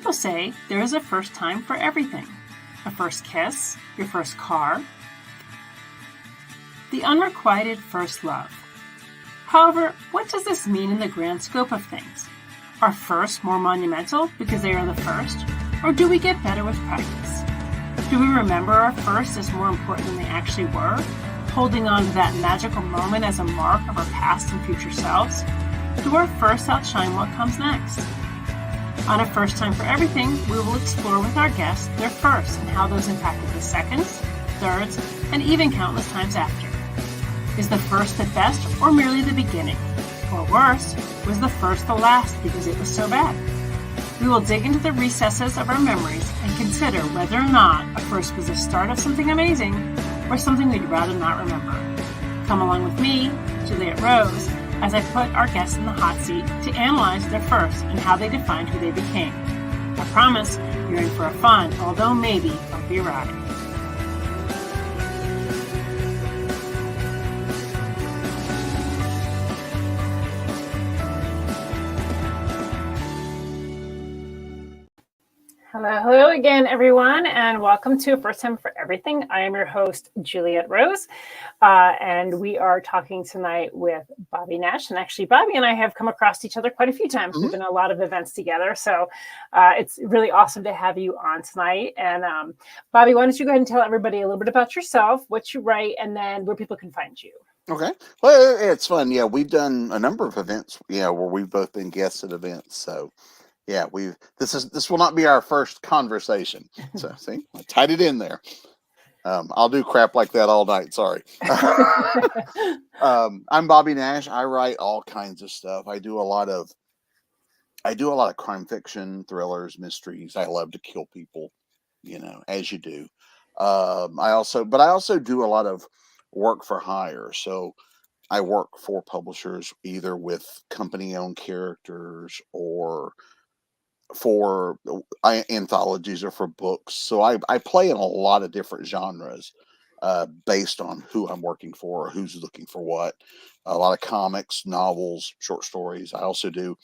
People say there is a first time for everything. A first kiss, your first car, the unrequited first love. However, what does this mean in the grand scope of things? Are firsts more monumental because they are the first, or do we get better with practice? Do we remember our firsts as more important than they actually were, holding on to that magical moment as a mark of our past and future selves? Do our firsts outshine what comes next? On A First Time for Everything, we will explore with our guests their firsts and how those impacted the seconds, thirds, and even countless times after. Is the first the best or merely the beginning? Or worse, was the first the last because it was so bad? We will dig into the recesses of our memories and consider whether or not a first was the start of something amazing or something we'd rather not remember. Come along with me, Juliet Rose, as I put our guests in the hot seat to analyze their firsts and how they defined who they became. I promise you're in for a fun, although maybe bumpy ride. Hello again, everyone, and welcome to A First Time for Everything. I am your host, Juliet Rose, and we are talking tonight with Bobby Nash. And actually, Bobby and I have come across each other quite a few times. We've been in a lot of events together, so it's really awesome to have you on tonight. And Bobby, why don't you go ahead and tell everybody a little bit about yourself, what you write, and then where people can find you. Okay. Well, it's fun. Yeah, we've done a number of events, where we've both been guests at events, so... Yeah, this will not be our first conversation. So see, I tied it in there. I'll do crap like that all night. Sorry. I'm Bobby Nash. I write all kinds of stuff. I do a lot of crime fiction, thrillers, mysteries. I love to kill people, as you do. I also do a lot of work for hire. So I work for publishers, either with company-owned characters or for anthologies or for books. So I play in a lot of different genres based on who I'm working for or who's looking for what. A lot of comics, novels, short stories. I also do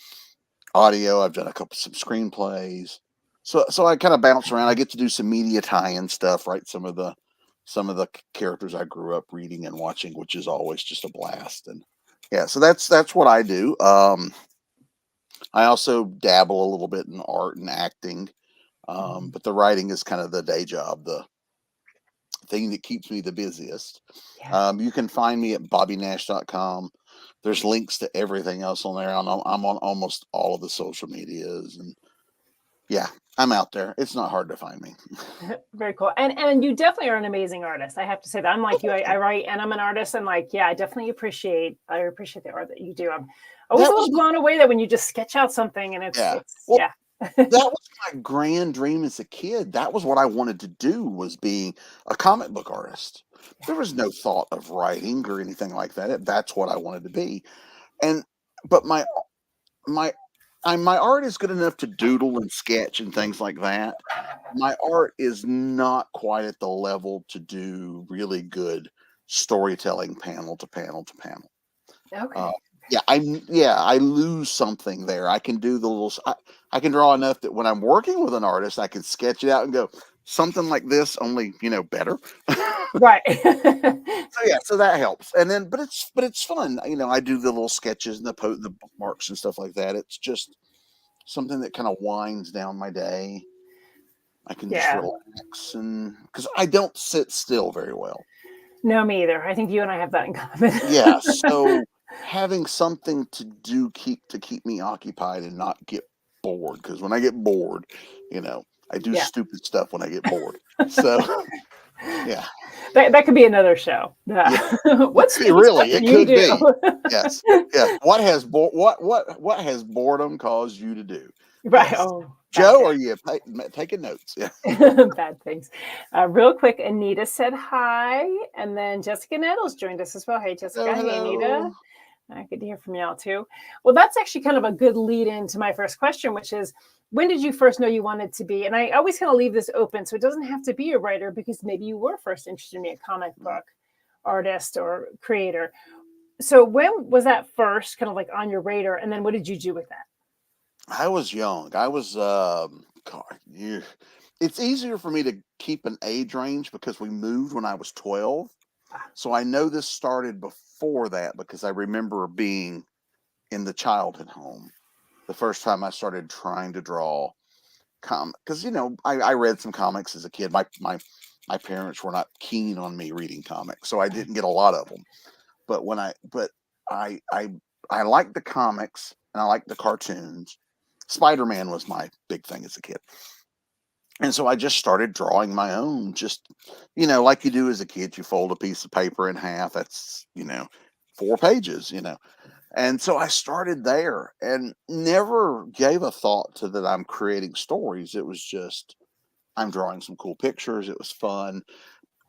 audio. I've done some screenplays. So I kind of bounce around. I get to do some media tie-in stuff, right? Some of the characters I grew up reading and watching, which is always just a blast. And yeah, so that's what I do. I also dabble a little bit in art and acting, but the writing is kind of the day job, the thing that keeps me the busiest. Yeah. You can find me at bobbynash.com. There's links to everything else on there. I'm on almost all of the social medias, and yeah, I'm out there. It's not hard to find me. Very cool. And you definitely are an amazing artist. I have to say that. I'm like you. I write and I'm an artist, and I definitely appreciate the art that you do. I'm always a little blown away that when you just sketch out something and it's that was my grand dream as a kid. That was what I wanted to do, was being a comic book artist. There was no thought of writing or anything like that. That's what I wanted to be. But my art is good enough to doodle and sketch and things like that. My art is not quite at the level to do really good storytelling panel to panel to panel. Okay. I lose something there. I can do I can draw enough that when I'm working with an artist, I can sketch it out and go, something like this, only, better. Right. So that helps. And then, but it's fun. I do the little sketches and the bookmarks and stuff like that. It's just something that kind of winds down my day. I can just relax, and because I don't sit still very well. No, me either. I think you and I have that in common. Yeah. So having something to do to keep me occupied and not get bored, because when I get bored, I do stupid stuff when I get bored. So yeah, that could be another show. What's really it could be. Yes. Yeah. What has boredom caused you to do? Right. Yes. Oh, Joe, are you taking notes? Yeah. Bad things. Real quick, Anita said hi, and then Jessica Nettles joined us as well. Hey, Jessica. Hello. Hey, Anita. Good to hear from y'all too. Well, that's actually kind of a good lead into my first question, which is, when did you first know you wanted to be? And I always kind of leave this open, so it doesn't have to be a writer, because maybe you were first interested in being a comic book artist or creator. So when was that first kind of like on your radar? And then what did you do with that? I was young. I was God, it's easier for me to keep an age range because we moved when I was 12. So I know this started before that because I remember being in the childhood home the first time I started trying to draw because I read some comics as a kid. My parents were not keen on me reading comics, so I didn't get a lot of them. But I I liked the comics and I liked the cartoons. Spider-Man was my big thing as a kid. And so I just started drawing my own, just, like you do as a kid, you fold a piece of paper in half. That's, 4 pages. And so I started there and never gave a thought to that I'm creating stories. It was just, I'm drawing some cool pictures. It was fun.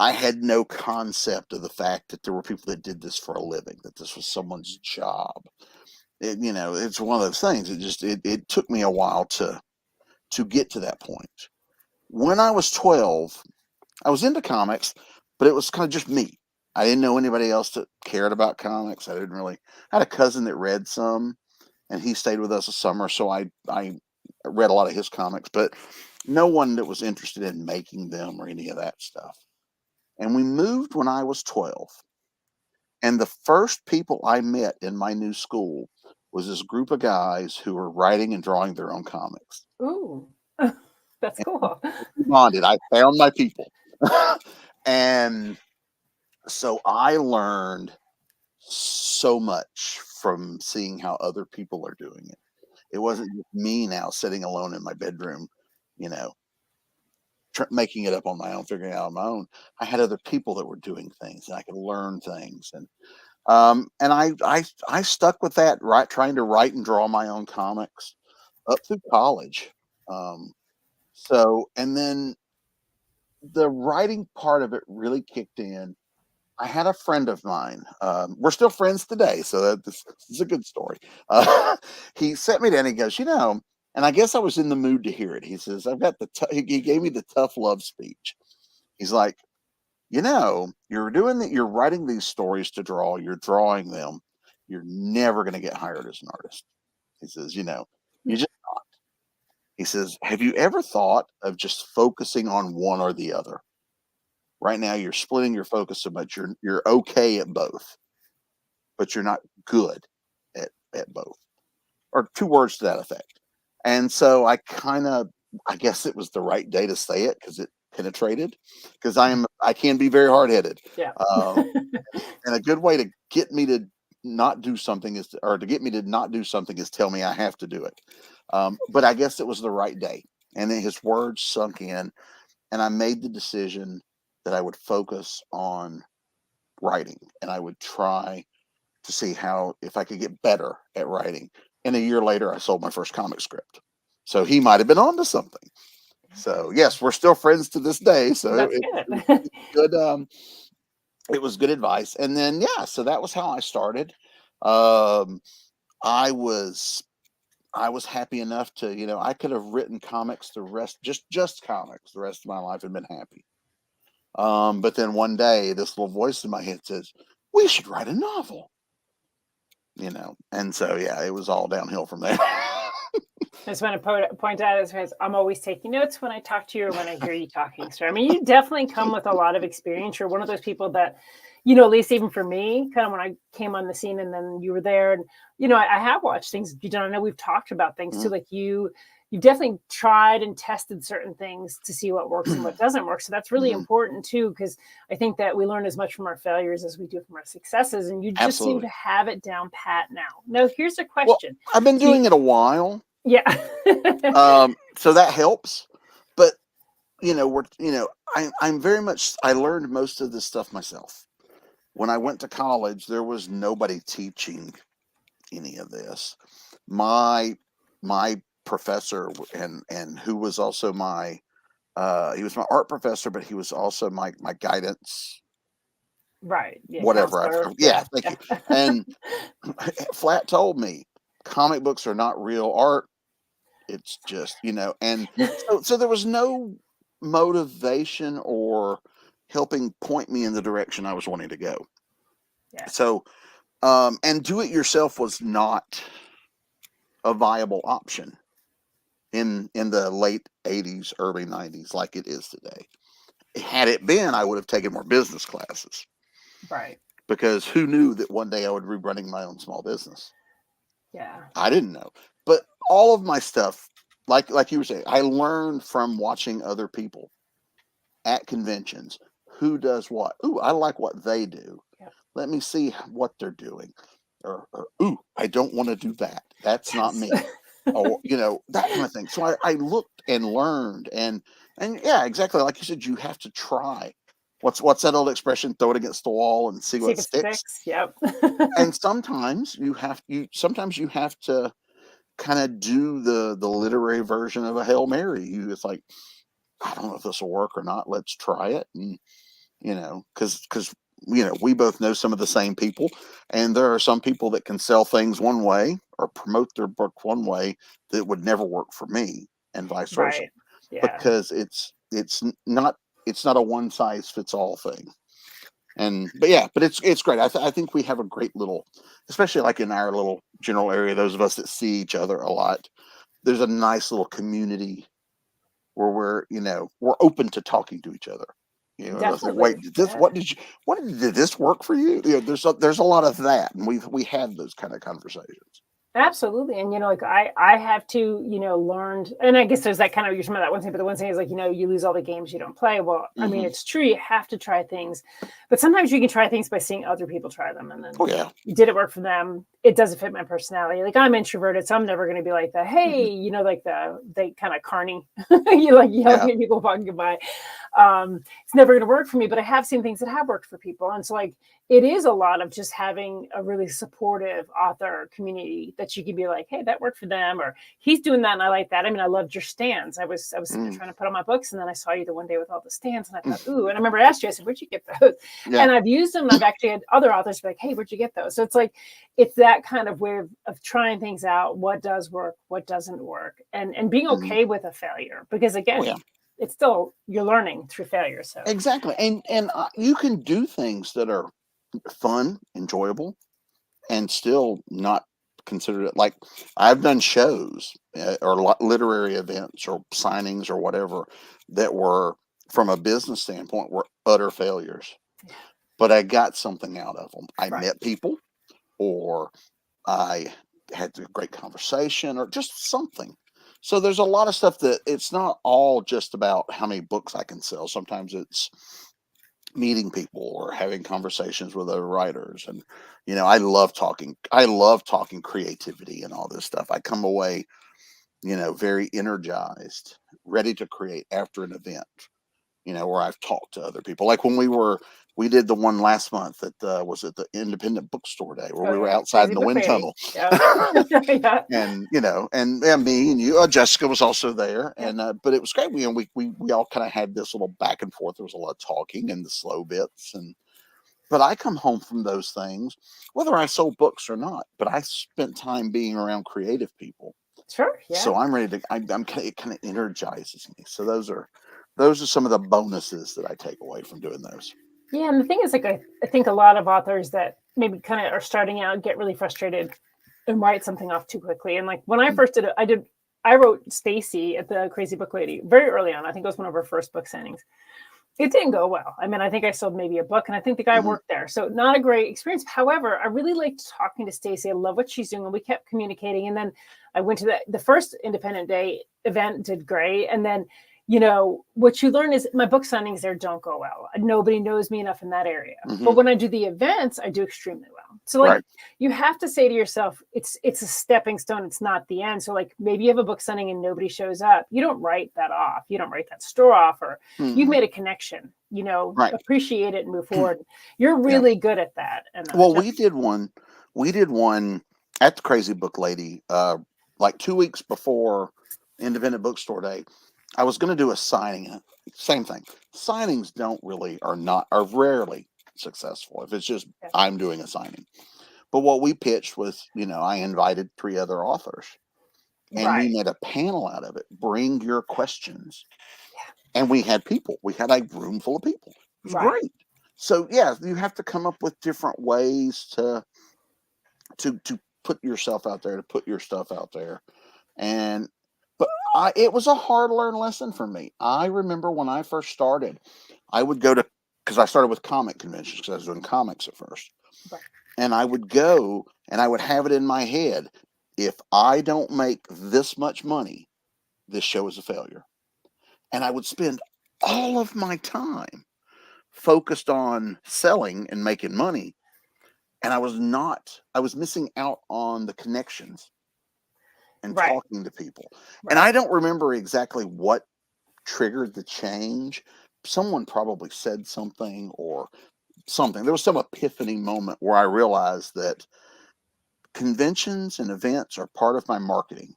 I had no concept of the fact that there were people that did this for a living, that this was someone's job. It's one of those things. It took me a while to get to that point. When I was 12, I was into comics, but it was kind of just me. I didn't know anybody else that cared about comics. I had a cousin that read some, and he stayed with us a summer, so I read a lot of his comics, but no one that was interested in making them or any of that stuff. And we moved when I was 12. And the first people I met in my new school was this group of guys who were writing and drawing their own comics. Ooh, that's cool. Bonded. I found my people. And so I learned so much from seeing how other people are doing it. It wasn't just me now sitting alone in my bedroom, you know, making it up on my own, figuring it out on my own. I had other people that were doing things, and I could learn things. And I stuck with that, right, trying to write and draw my own comics up through college. Um, and then the writing part of it really kicked in. I had a friend of mine. We're still friends today, so this is a good story. He sent me down. He goes, and I guess I was in the mood to hear it. He says, "I've got he gave me the tough love speech." He's like, you're writing these stories to draw. You're drawing them. You're never going to get hired as an artist. He says, you just not. He says, have you ever thought of just focusing on one or the other? Right now, you're splitting your focus so much. You're okay at both, but you're not good at both. Or 2 words to that effect. And so I guess it was the right day to say it because it penetrated. Because I can be very hard headed. Yeah. And a good way to get me to not do something or to get me to not do something is tell me I have to do it. But I guess it was the right day, and then his words sunk in, and I made the decision that I would focus on writing, and I would try to see if I could get better at writing. And a year later, I sold my first comic script. So he might have been onto something. So yes, we're still friends to this day. So That's it good. It was good advice. And then so that was how I started. Um, I was happy enough to I could have written comics just comics the rest of my life and been happy. But then one day, this little voice in my head says, "We should write a novel." And so it was all downhill from there. I just want to point out as I'm always taking notes when I talk to you or when I hear you talking. So, I mean, you definitely come with a lot of experience. You're one of those people that, at least even for me, kind of when I came on the scene and then you were there and, I have watched things you've done. I know we've talked about things too. Like you've definitely tried and tested certain things to see what works and what doesn't work. So that's really important too, because I think that we learn as much from our failures as we do from our successes. And you just seem to have it down pat now. Now, here's a question. Well, I've been doing it a while. Yeah. So that helps. But I'm very much, I learned most of this stuff myself. When I went to college, there was nobody teaching any of this. My professor and who was also he was my art professor, but he was also my guidance. Right. Yeah, whatever. Thank you. And flat told me comic books are not real art. It's just, and so there was no motivation or helping point me in the direction I was wanting to go. Yeah. So, and do it yourself was not a viable option. in the late 80s, early 90s like it is today. Had it been, I would have taken more business classes, Right. because who knew that one day I would be running my own small business? Yeah. I didn't know. But all of my stuff, like you were saying, I learned from watching other people at conventions. Who does what? Ooh, I like what they do. Yep. Let me see what they're doing. Or ooh, I don't want to do that. That's not Yes. me. Or that kind of thing. So I looked and learned, and yeah, exactly like you said, you have to try. What's that old expression? Throw it against the wall and see See what if it sticks. sticks. Yep. And sometimes you have to kind of do the literary version of a Hail Mary. It's like, I don't know if this will work or not. Let's try it. And because we both know some of the same people, and there are some people that can sell things one way or promote their book one way that would never work for me, and vice versa, Right. Yeah. because it's not a one size fits all thing. But yeah, but it's great. I think we have a great little, especially like in our little general area, those of us that see each other a lot, there's a nice little community where we're open to talking to each other. I say, wait, Definitely. did this? Yeah. Did this work for you? There's a lot of that, and we have those kind of conversations. Absolutely. And like I have to, learned, and I guess there's that kind of, you're talking about that one thing, but the one thing is like, you lose all the games you don't play. Well, I mean, Hmm. it's true, you have to try things, but sometimes you can try things by seeing other people try them, and then Oh yeah. did it work for them? It doesn't fit my personality. Like, I'm introverted, so I'm never going to be like the, Hmm. hey, like they kind of carny, you like Yeah. yelling at people walking by. It's never going to work for me, but I have seen things that have worked for people. And so like, it is a lot of just having a really supportive author community that you can be like, hey, that worked for them, or he's doing that and I like that. I mean, I loved your stands. I was sitting there Mm. trying to put on my books, and then I saw you the one day with all the stands, and I thought, ooh, and I remember I asked you, I said, where'd you get those? Yeah. And I've used them. And I've actually had other authors be like, hey, where'd you get those? So it's like, it's that kind of way of trying things out, what does work, what doesn't work, and being Hmm. okay with a failure, because Oh again, yeah. it's still, you're learning through failure. So Exactly. And you can do things that are fun, enjoyable, and still not consider it. Like, I've done shows, or literary events or signings or whatever, that were, from a business standpoint, were utter failures, yeah, but I got something out of them. I right. met people, or I had a great conversation, or just something. So there's a lot of stuff that it's not all just about how many books I can sell. Sometimes it's meeting people or having conversations with other writers. And I love talking creativity and all this stuff. I come away very energized, ready to create after an event, where I've talked to other people. Like when we did the one last month at was it the Independent Bookstore Day, where Oh we were yeah, outside in crazy the book wind lady. tunnel. Yeah. Yeah. And me and you, Jessica was also there, Yep. and but it was great. We all kind of had this little back and forth. There was a lot of talking and the slow bits, and but I come home from those things, whether I sold books or not. But I spent time being around creative people, Sure. Yeah. so I'm ready to. It kind of energizes me. So those are some of the bonuses that I take away from doing those. Yeah. And the thing is, like, I think a lot of authors that maybe kind of are starting out get really frustrated and write something off too quickly. And like when I Mm. first did it, I wrote Stacy at the Crazy Book Lady very early on. I think it was one of her first book signings. It didn't go well. I mean, I think I sold maybe a book, and I think the guy Hmm. worked there. So not a great experience. However, I really liked talking to Stacey. I love what she's doing, and we kept communicating. And then I went to the first Independent Day event, did great. And then, what you learn is my book signings there don't go well. Nobody knows me enough in that area. But Hmm. when I do the events, I do extremely well. So like, Right. you have to say to yourself, it's a stepping stone. It's not the end. So like, maybe you have a book signing and nobody shows up. You don't write that off. You don't write that store off, or you've Hmm. made a connection, Right. appreciate it and move forward. You're Yeah. really good at that. And Well, just, we did one at the Crazy Book Lady, like 2 weeks before Independent Bookstore Day. I was going to do a signing. Same thing. Signings are rarely successful if it's just yeah, I'm doing a signing. But what we pitched was, I invited 3 other authors, and we right. made a panel out of it. Bring your questions. Yeah, And we had people. We had a room full of people. It was right. great. So yeah, you have to come up with different ways to put yourself out there, to put your stuff out there. And but It was a hard learned lesson for me. I remember when I first started, I would go to, because I started with comic conventions because I was doing comics at first. Right. And I would go and I would have it in my head, if I don't make this much money, this show is a failure. And I would spend all of my time focused on selling and making money. And I was missing out on the connections and Right. talking to people. And Right. I don't remember exactly what triggered the change. Someone probably said something or something. There was some epiphany moment where I realized that conventions and events are part of my marketing,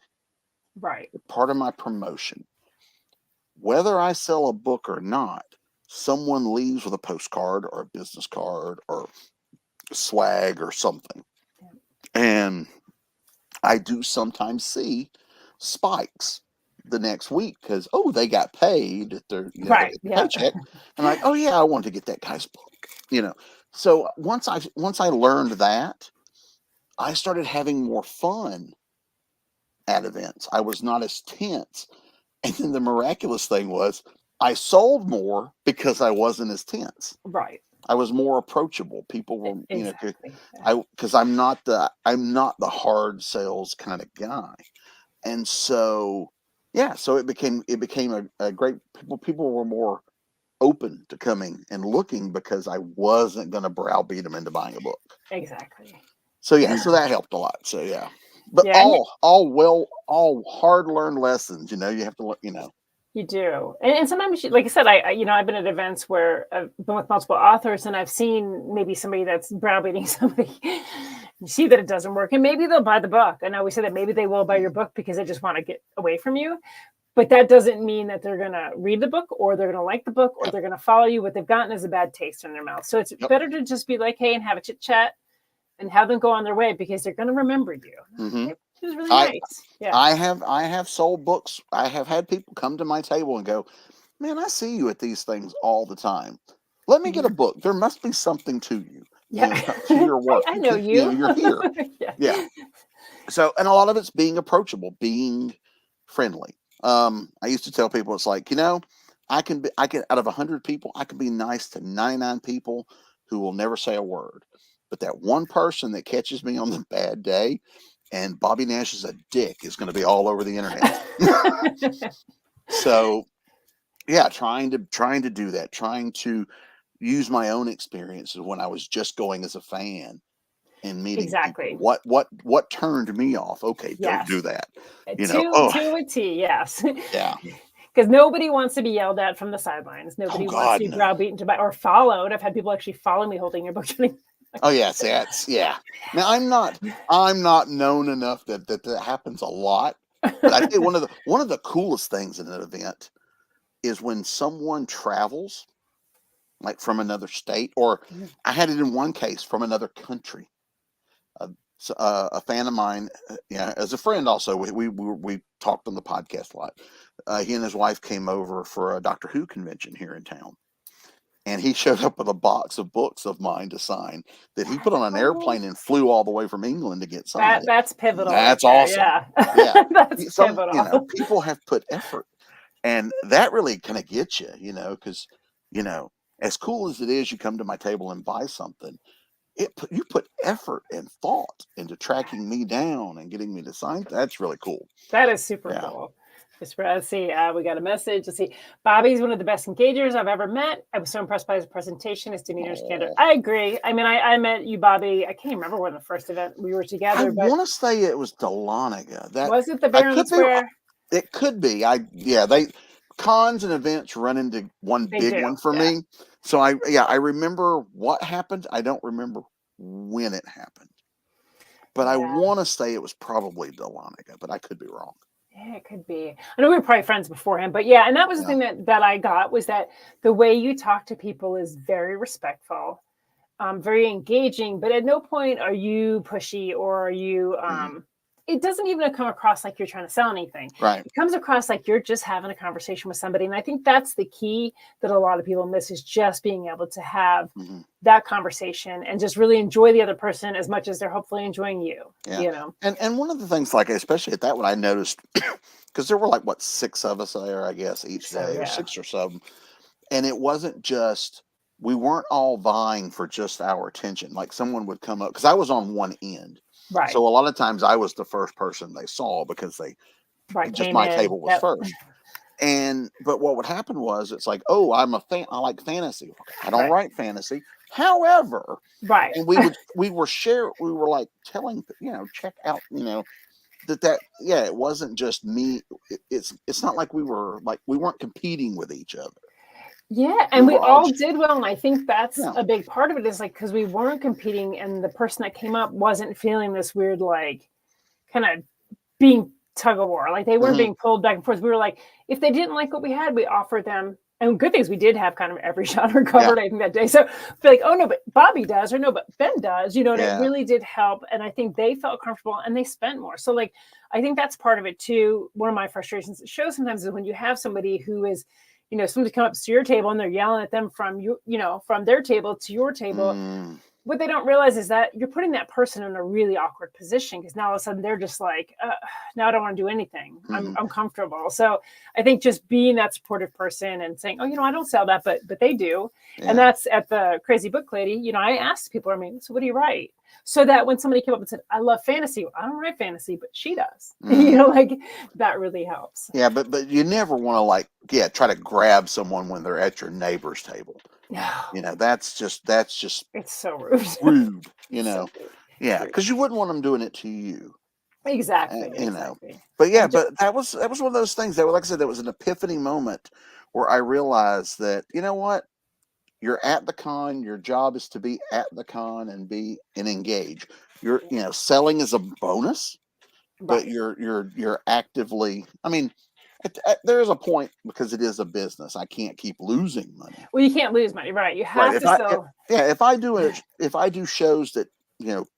Right. part of my promotion. Whether I sell a book or not, someone leaves with a postcard or a business card or swag or something. Yeah. And I do sometimes see spikes the next week because, oh, they got paid at their, they Right. get the Yeah. paycheck. And like, oh yeah, I want to get that guy's book. So once I learned that, I started having more fun at events. I was not as tense. And then the miraculous thing was I sold more because I wasn't as tense. Right. I was more approachable. People were, Exactly. because I'm not the hard sales kind of guy. And so, yeah, so it became a great, people were more open to coming and looking because I wasn't going to browbeat them into buying a book. Exactly. So yeah, so that helped a lot. So yeah, but Yeah. all hard learned lessons. You have to You do. And sometimes, like I said, I've been at events where I've been with multiple authors and I've seen maybe somebody that's browbeating somebody. You see that it doesn't work and maybe they'll buy the book. And I always say that maybe they will buy your book because they just want to get away from you. But that doesn't mean that they're going to read the book or they're going to like the book or they're going to follow you. What they've gotten is a bad taste in their mouth. So it's better to just be like, hey, and have a chit chat and have them go on their way because they're going to remember you. Mm-hmm. It was really nice. Yeah. I have sold books. I have had people come to my table and go, man, I see you at these things all the time. Let me get a book. There must be something to you. Yeah. To your work. I know you. You're here. Yeah. So, and a lot of it's being approachable, being friendly. I used to tell people, it's like, I can out of 100 people, I can be nice to 99 people who will never say a word. But that one person that catches me on the bad day, and Bobby Nash is a dick, is going to be all over the internet. So, yeah, trying to do that, trying to use my own experiences when I was just going as a fan and meeting Exactly. people. What turned me off? Okay, don't do that. To a T, yes. Yeah. Because nobody wants to be yelled at from the sidelines. Nobody wants to be browbeaten or followed. I've had people actually follow me holding your book. Oh yes, yeah. Now I'm not known enough that happens a lot. But I think one of the coolest things in an event is when someone travels, like from another state, or I had it in one case from another country. A fan of mine, as a friend also, we talked on the podcast a lot. He and his wife came over for a Doctor Who convention here in town. And he showed up with a box of books of mine to sign that he put on an airplane and flew all the way from England to get signed. That's pivotal. That's right awesome. Yeah. That's pivotal. People have put effort, and that really kind of gets you, because, as cool as it is, you come to my table and buy something. You put effort and thought into tracking me down and getting me to sign. That's really cool. That is super cool. Let's see. We got a message. Let's see. Bobby's one of the best engagers I've ever met. I was so impressed by his presentation, his demeanor, his candor. I agree. I mean, I met you, Bobby. I can't remember when the first event we were together. I want to say it was Dahlonega. Was it the Baron Square? It could be. Cons and events run into one big one for me. So I remember what happened. I don't remember when it happened. But I want to say it was probably Dahlonega, but I could be wrong. Yeah, it could be. I know we were probably friends beforehand, but yeah, and that was the thing that I got was that the way you talk to people is very respectful, very engaging, but at no point are you pushy or are you it doesn't even come across like you're trying to sell anything. Right. It comes across like you're just having a conversation with somebody. And I think that's the key that a lot of people miss, is just being able to have that conversation and just really enjoy the other person as much as they're hopefully enjoying you. Yeah. You know? And one of the things, like, especially at that one, I noticed, because there were like, what, 6 of us there, I guess, each day, or 6 or 7. And it wasn't just, we weren't all vying for just our attention. Like, someone would come up, because I was on one end. Right. So a lot of times I was the first person they saw, because just my table was first. But what would happen was, it's like, oh, I'm a fan, I like fantasy. I don't write fantasy. However, and we were like telling, check out, it wasn't just me. It's not like we weren't competing with each other. Yeah, and we all did well, and I think that's a big part of it, is like, because we weren't competing, and the person that came up wasn't feeling this weird, like, kind of being tug of war. Like, they weren't being pulled back and forth. We were like, if they didn't like what we had, we offered them. And good things, we did have kind of every genre covered, I think, that day. So be like, oh no, but Bobby does, or no, but Ben does, and it really did help. And I think they felt comfortable and they spent more. So, like, I think that's part of it too. One of my frustrations at shows sometimes is when you have somebody who is, somebody come up to your table and they're yelling at them from from their table to your table. What they don't realize is that you're putting that person in a really awkward position, because now all of a sudden they're just like, now I don't want to do anything. I'm comfortable. So I think just being that supportive person and saying, oh, I don't sell that, but they do. Yeah. And that's at the Crazy Book Lady. I asked people, so what do you write? So that when somebody came up and said, I love fantasy, I don't write fantasy, but she does. Like, that really helps. Yeah, but you never want to try to grab someone when they're at your neighbor's table. No. That's just it's so rude. Rude, So yeah, because you wouldn't want them doing it to you. Exactly. But but that was one of those things that, like I said, that was an epiphany moment where I realized that, what, you're at the con, your job is to be at the con and engage. You're, selling is a bonus, but you're actively, there is a point, because it is a business. I can't keep losing money. Well, you can't lose money, right? You have to sell. If I do shows that,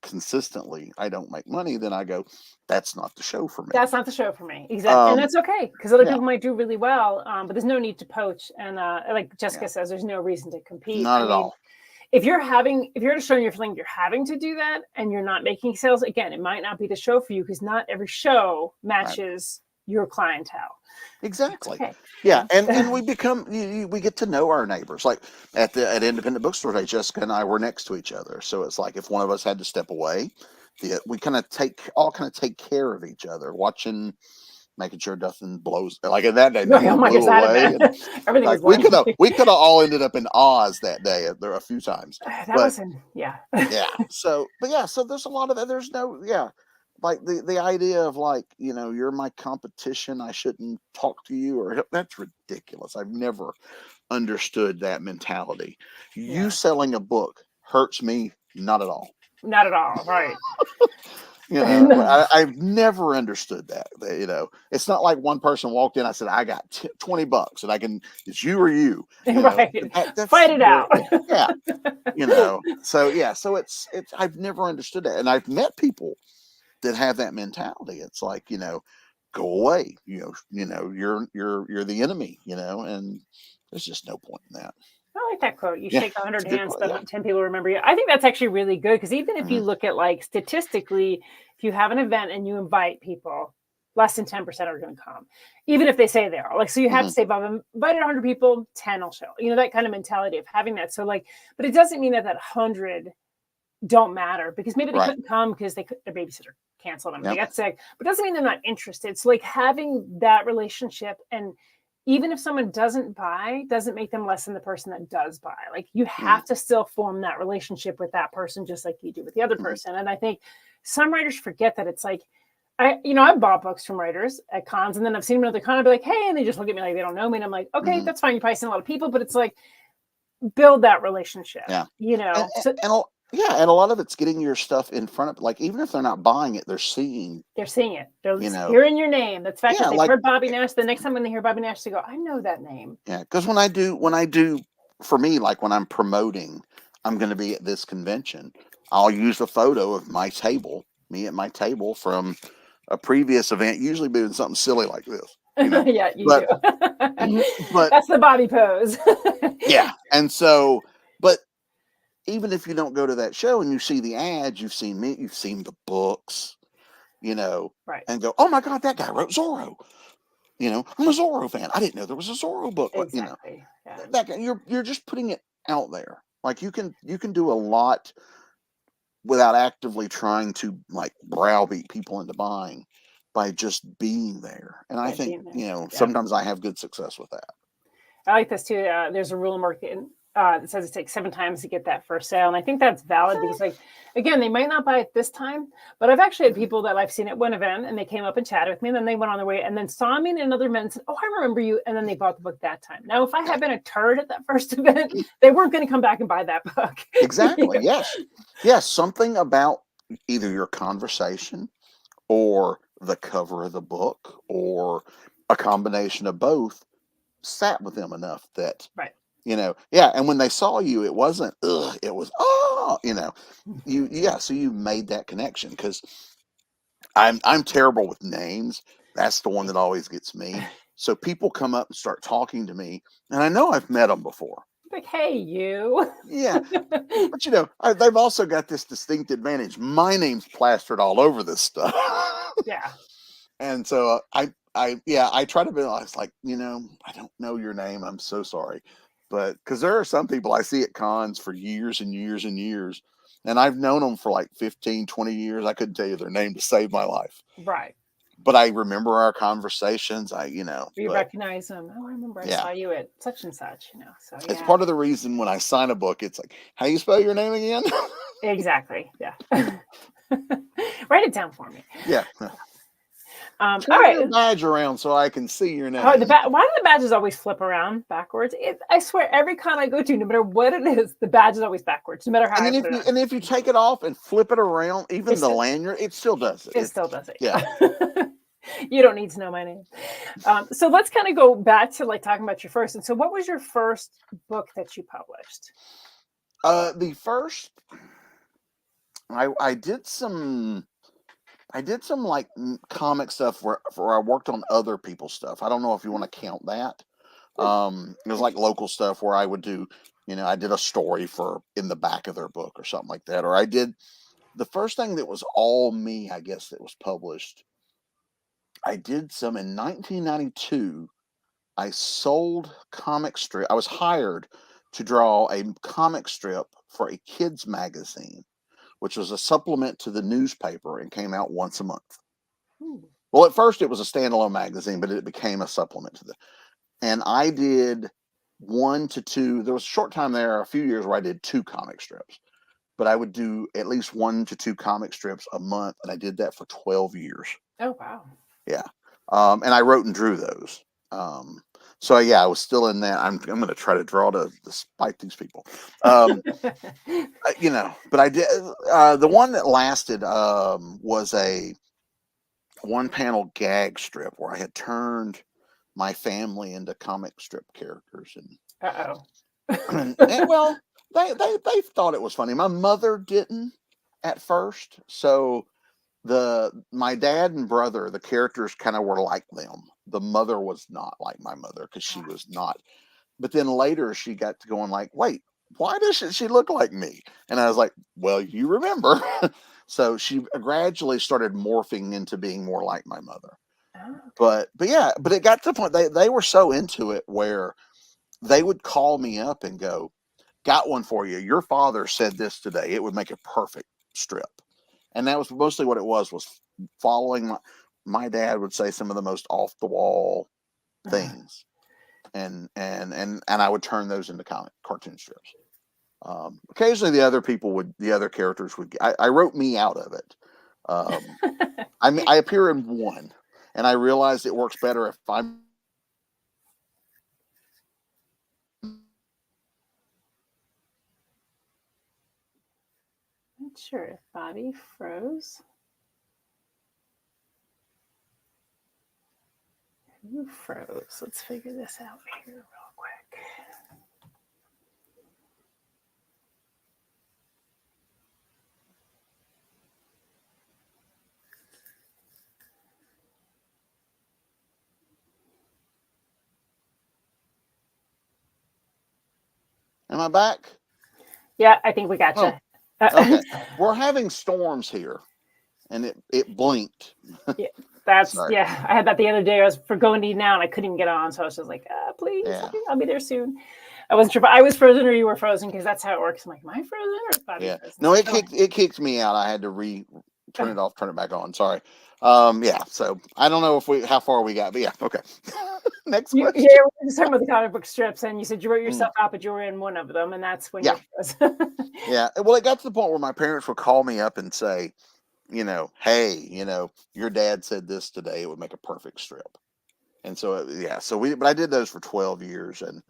consistently I don't make money, then I go, that's not the show for me. That's not the show for me. Exactly. And that's okay, because other people might do really well, but there's no need to poach. And like Jessica says, there's no reason to compete. Not at all. If you're at a show and you're feeling you're having to do that and you're not making sales, again, it might not be the show for you, because not every show matches your clientele. Exactly. Okay. Yeah, and we we get to know our neighbors. Like at independent bookstore day, Jessica and I were next to each other, so it's like if one of us had to step away, we kind of take care of each other, making sure nothing blows. Like in that day, nothing blew away. Everything was we could have all ended up in Oz that day. There a few times. Yeah. So there's a lot of there's no like the idea of like, you're my competition, I shouldn't talk to you, or that's ridiculous. I've never understood that mentality. You selling a book hurts me not at all. Not at all, right? I've never understood that. It's not like one person walked in, I said, I got $20 and it's you or you. Right. Fight it out. So it's I've never understood that. And I've met people that have that mentality. It's like, go away, you're the enemy, and there's just no point in that. I like that quote. You shake 100 hands, but 10 people remember you. I think that's actually really good, because even if you look at, like, statistically, if you have an event and you invite people, less than 10% are going to come, even if they say they are. Like, so you have to say, Bob, I've invited 100 people, 10 will show. That kind of mentality of having that. So, like, but it doesn't mean that 100 don't matter, because maybe they couldn't come because their babysitter canceled them. They got sick, but it doesn't mean they're not interested. So, like, having that relationship, and even if someone doesn't buy, doesn't make them less than the person that does buy. Like, you have to still form that relationship with that person, just like you do with the other person. And I think some writers forget that. It's like, I've bought books from writers at cons, and then I've seen them at the con, I'll be like, hey, and they just look at me like they don't know me. And I'm like, okay, that's fine. You're probably seeing a lot of people, but it's like, build that relationship, And a lot of it's getting your stuff in front of, like, even if they're not buying it, they're seeing it. They're hearing your name. That's fact. If they've heard Bobby Nash, the next time when they hear Bobby Nash, they go, I know that name. Yeah, because when I do, for me, like when I'm promoting, I'm going to be at this convention, I'll use a photo of my table, me at my table from a previous event, usually doing something silly like this, you know. Yeah, you But do. but That's the Bobby pose. yeah, and so but even if you don't go to that show and you see the ads, you've seen me, you've seen the books, you know, Right. and go, oh my God, that guy wrote Zorro. You know, I'm a Zorro fan. I didn't know there was a Zorro book. You know, Exactly. Yeah. that guy, you're just putting it out there. Like you can do a lot without actively trying to like browbeat people into buying by just being there. And I By think, being there. you know, Yeah. sometimes I have good success with that. I like this too. There's a rule in marketing that says it takes 7 times to get that first sale. And I think that's valid because, like, again, they might not buy it this time, but I've actually had people that I've seen at one event and they came up and chatted with me and then they went on their way and then saw me in another event and said, oh, I remember you. And then they bought the book that time. Now, if I had been a turd at that first event, they weren't going to come back and buy that book. Exactly. Yes. Yes. Something about either your conversation or the cover of the book or a combination of both sat with them enough that, Right. you know, yeah. And when they saw you, it wasn't, ugh, it was, oh, you know, so you made that connection because I'm terrible with names. That's the one that always gets me. So people come up and start talking to me, and I know I've met them before. Like, hey, you. Yeah, but you know, they've also got this distinct advantage. My name's plastered all over this stuff. Yeah. And so I try to be honest, like, you know, I don't know your name. I'm so sorry. But because there are some people I see at cons for years and years and years, and I've known them for like 15, 20 years. I couldn't tell you their name to save my life. Right. But I remember our conversations. You know, You but recognize them. Oh, I remember I yeah, saw you at such and such, you know. So it's yeah. part of the reason when I sign a book, it's like, how you spell your name again? Exactly. Yeah. Write it down for me. Yeah. All Turn right. your badge around so I can see your name. Oh, why do the badges always flip around backwards? I swear, every con I go to, no matter what it is, the badge is always backwards, no matter how And I then put it on. if you take it off and flip it around, even It's the still, lanyard, it still does it. it still does it. Yeah. You don't need to know my name. So let's kind of go back to like talking about your first. And so, what was your first book that you published? The first, I did some like comic stuff where I worked on other people's stuff. I don't know if you want to count that. It was like local stuff where I would do, you know, I did a story for in the back of their book or something like that. Or I did the first thing that was all me, I guess, that was published. I did some in 1992. I sold comic strip. I was hired to draw a comic strip for a kids magazine, which was a supplement to the newspaper and came out once a month. Ooh. Well, at first it was a standalone magazine, but it became a supplement to the. And I did 1 to 2. There was a short time there, a few years where I did 2 comic strips, but I would do at least 1 to 2 comic strips a month, and I did that for 12 years. Oh wow! Yeah, and I wrote and drew those. So yeah, I was still in that. I'm going to try to draw to spite these people. You know, but I did the one that lasted was a 1-panel gag strip where I had turned my family into comic strip characters, Uh-oh. and well, they thought it was funny. My mother didn't at first, so my dad and brother, the characters kind of were like them. The mother was not like my mother because she was not. But then later she got to going like, wait, why doesn't she look like me? And I was like, well, you remember. So she gradually started morphing into being more like my mother. Oh, okay. But yeah, but it got to the point they were so into it where they would call me up and go, got one for you. Your father said this today. It would make a perfect strip. And that was mostly what it was following my dad would say some of the most off the wall things. And I would turn those into cartoon strips. Occasionally the other characters would, I wrote me out of it. I appear in one, and I realized it works better if I'm. Not sure if Bobby froze. Who froze? Let's figure this out here real quick. Am I back? Yeah, I think we got Oh, you. okay. We're having storms here, and it blinked. Yeah, that's Sorry. yeah. I had that the other day. I was for going to eat now, and I couldn't even get on. So I was just like, please, Yeah. I'll be there soon. I wasn't sure if I was frozen or you were frozen because that's how it works. I'm like, am I frozen or is Bobby Yeah. frozen? No, So, it kicked me out. I had to turn it off, turn it back on. Sorry. Yeah. So I don't know how far we got, but yeah. Okay. Next yeah, question. we're just talking about the comic book strips, and you said you wrote yourself out, but you were in one of them, and that's when Yeah. you're frozen. Yeah. Well, it got to the point where my parents would call me up and say, hey, your dad said this today. It would make a perfect strip. And so, yeah. But I did those for 12 years. And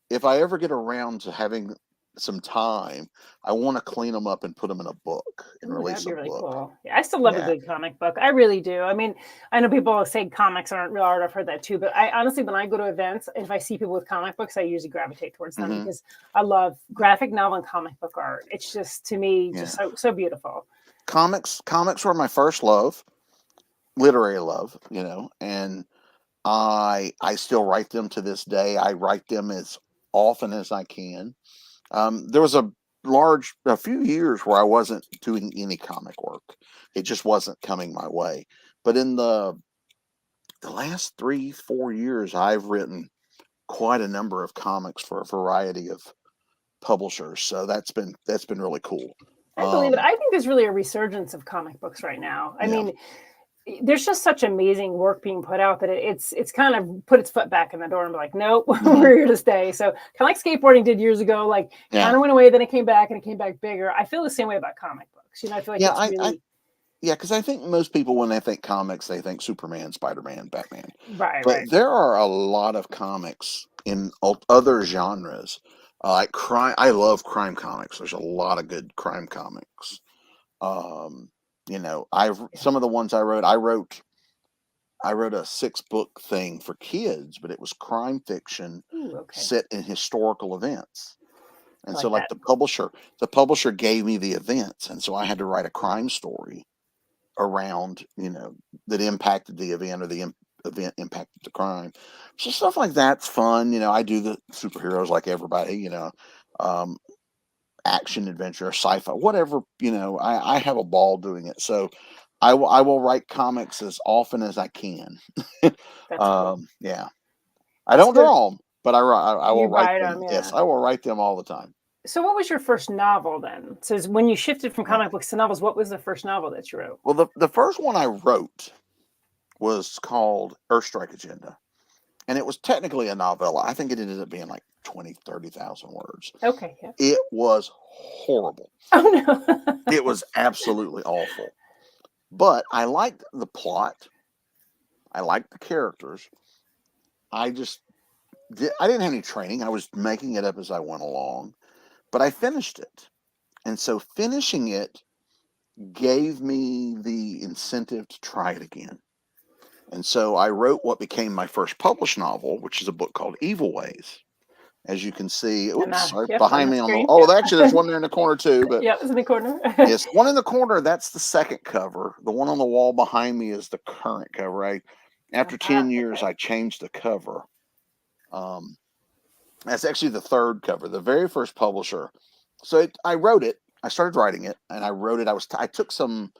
if I ever get around to having some time, I want to clean them up and put them in a book and Ooh, that'd release be a really book. cool. Yeah, I still love a Yeah. good comic book. I really do. I mean, I know people say comics aren't real art. I've heard that too. But I honestly, when I go to events, if I see people with comic books, I usually gravitate towards them Mm-hmm. because I love graphic novel and comic book art. It's just to me just so beautiful. Comics were my first love, literary love, and I still write them to this day. I write them as often as I can. There was a few years where I wasn't doing any comic work. It just wasn't coming my way. But in the last 3-4 years, I've written quite a number of comics for a variety of publishers. So that's been really cool. I believe it. I think there's really a resurgence of comic books right now. I Yeah. mean, there's just such amazing work being put out that it's kind of put its foot back in the door and be like, nope, we're here to stay. So kind of like skateboarding did years ago, like kind of went away, then it came back and it came back bigger. I feel the same way about comic books. I feel like it's really because I think most people, when they think comics, they think Superman, Spider-Man, Batman. right. But there are a lot of comics in other genres, like crime. I love crime comics. There's a lot of good crime comics. Some of the ones I wrote. I wrote a 6-book thing for kids, but it was crime fiction Ooh, okay. set in historical events. And I so, like like the publisher gave me the events, and so I had to write a crime story around, that impacted the event, or the event impacted the crime. So stuff like that's fun. I do the superheroes like everybody, um, action, adventure, sci-fi, whatever. I have a ball doing it. So I will write comics as often as I can. That's cool. Yeah, I don't So draw them, but I you will write write them. them, Yes, yeah. I will write them all the time. So what was your first novel then? So when you shifted from comic books to novels, what was the first novel that you wrote? Well, the first one I wrote was called Earthstrike Agenda. And it was technically a novella. I think it ended up being like 20,000-30,000 words. Okay, yeah. It was horrible. Oh no. It was absolutely awful. But I liked the plot. I liked the characters. I didn't have any training. I was making it up as I went along. But I finished it. And so finishing it gave me the incentive to try it again. And so I wrote what became my first published novel, which is a book called Evil Ways. As you can see, sorry, Yep, on behind the me screen. actually, there's one there in the corner too. But Yep, it's in the corner. yes, one in the corner, that's the second cover. The one on the wall behind me is the current cover. After 10 years, I changed the cover. That's actually the third cover, the very first publisher. So I wrote it. I started writing it, and I wrote it. I took some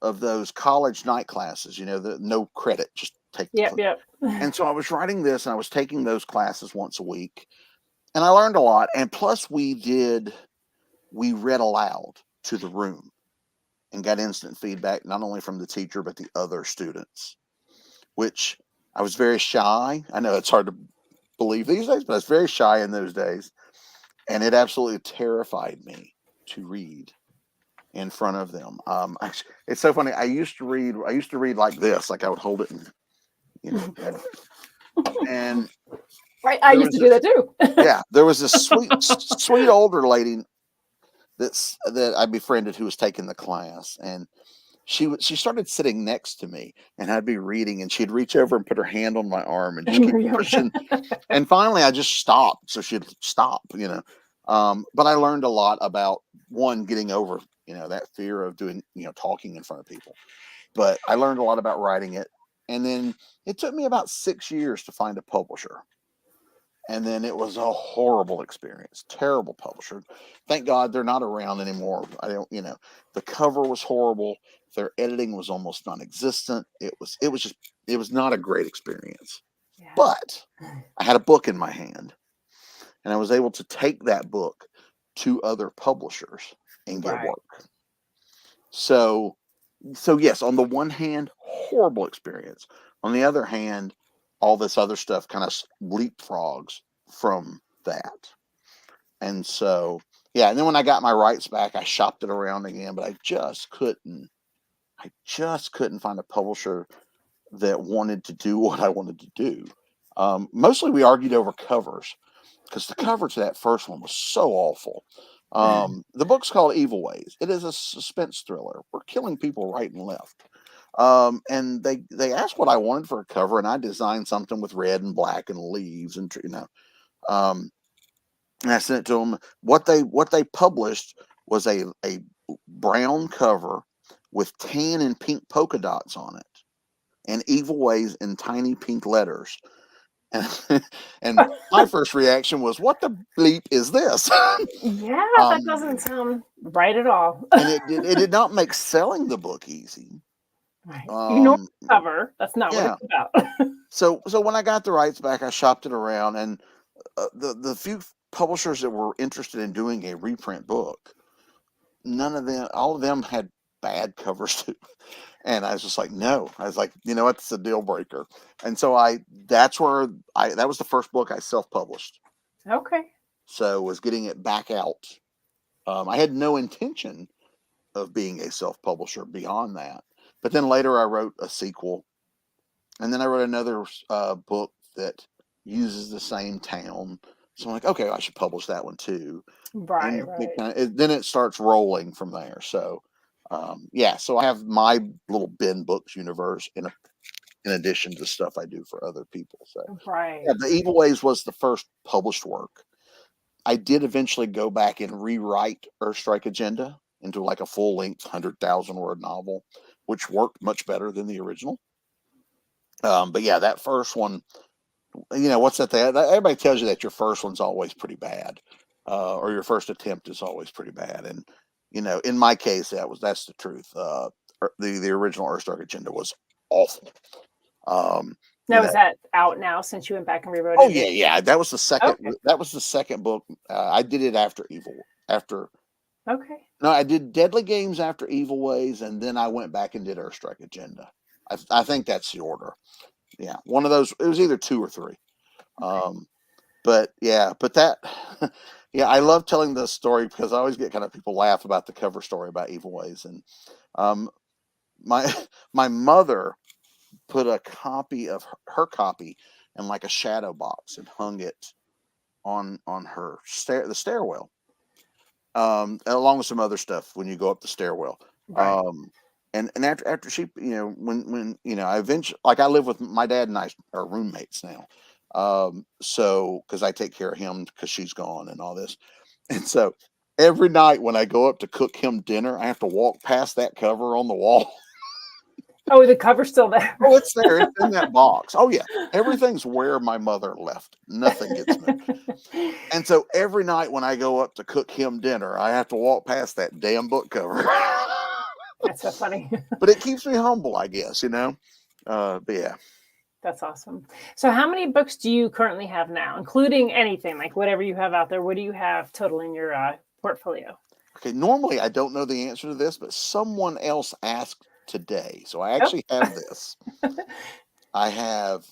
of those college night classes, the no credit, just take the class. Yep. And so I was writing this, and I was taking those classes once a week, and I learned a lot. And plus, we read aloud to the room and got instant feedback, not only from the teacher, but the other students, which I was very shy. I know it's hard to believe these days, but I was very shy in those days. And it absolutely terrified me to read in front of them. It's so funny. I used to read like this, like I would hold it and I used to do that too. yeah, there was this sweet older lady that I befriended who was taking the class, and she started sitting next to me, and I'd be reading, and she'd reach over and put her hand on my arm and just keep pushing. And finally, I just stopped, so she'd stop. But I learned a lot about getting over that fear of doing talking in front of people. But I learned a lot about writing it, and then it took me about 6 years to find a publisher. And then it was a horrible experience, terrible publisher. Thank God they're not around anymore. I don't, the cover was horrible. Their editing was almost non-existent. It was not a great experience. Yeah. But I had a book in my hand, and I was able to take that book to other publishers and get Right. work. So yes, on the one hand, horrible experience. On the other hand, all this other stuff kind of leapfrogs from that. And so, yeah, and then when I got my rights back, I shopped it around again, but I just couldn't find a publisher that wanted to do what I wanted to do. Mostly we argued over covers, because the cover to that first one was so awful. The book's called Evil Ways. It is a suspense thriller. We're killing people right and left. And they asked what I wanted for a cover, and I designed something with red and black and leaves, and and I sent it to them. What they published was a brown cover with tan and pink polka dots on it, and Evil Ways in tiny pink letters. And my first reaction was, "What the bleep is this?" Yeah, that doesn't sound right at all. And it did not make selling the book easy. Right. Ignore the cover. That's not what it's about. So when I got the rights back, I shopped it around, and the few publishers that were interested in doing a reprint book, all of them had bad covers too. And I was just like, no. I was like, it's a deal breaker. And so that was the first book I self-published. Okay. So was getting it back out. I had no intention of being a self-publisher beyond that. But then later I wrote a sequel. And then I wrote another book that uses the same town. So I'm like, okay, I should publish that one too. Right, and then it starts rolling from there. So so I have my little Ben Books universe in addition to stuff I do for other people. So The Evil Ways was the first published work. I did eventually go back and rewrite Earthstrike Agenda into like a full-length 100,000 word novel, which worked much better than the original. But yeah, that first one, what's that? Everybody tells you that your first one's always pretty bad, or your first attempt is always pretty bad. And in my case, that's the truth. The original Earthstrike Agenda was awful. Now is that out now since you went back and rewrote it? Oh yeah. That was the second. Okay. That was the second book. I did it after Okay. No, I did Deadly Games after Evil Ways, and then I went back and did Earthstrike Agenda. I think that's the order. Yeah, one of those. It was either 2 or 3. Okay. But that. Yeah, I love telling this story because I always get kind of people laugh about the cover story about Evil Ways, and my mother put a copy of her copy in like a shadow box and hung it on her the stairwell, along with some other stuff when you go up the stairwell. Right. And after she, when I eventually, like, I live with my dad and I are roommates now. So because I take care of him because she's gone and all this, and so every night when I go up to cook him dinner, I have to walk past that cover on the wall. Oh, the cover's still there. Oh, it's there. It's in that box. Oh yeah, everything's where my mother left. Nothing gets moved. And so every night when I go up to cook him dinner, I have to walk past that damn book cover. That's so funny. But it keeps me humble, I guess. But yeah. That's awesome. So how many books do you currently have now, including anything, like whatever you have out there? What do you have total in your portfolio? Okay, normally I don't know the answer to this, but someone else asked today. So I actually have this. I have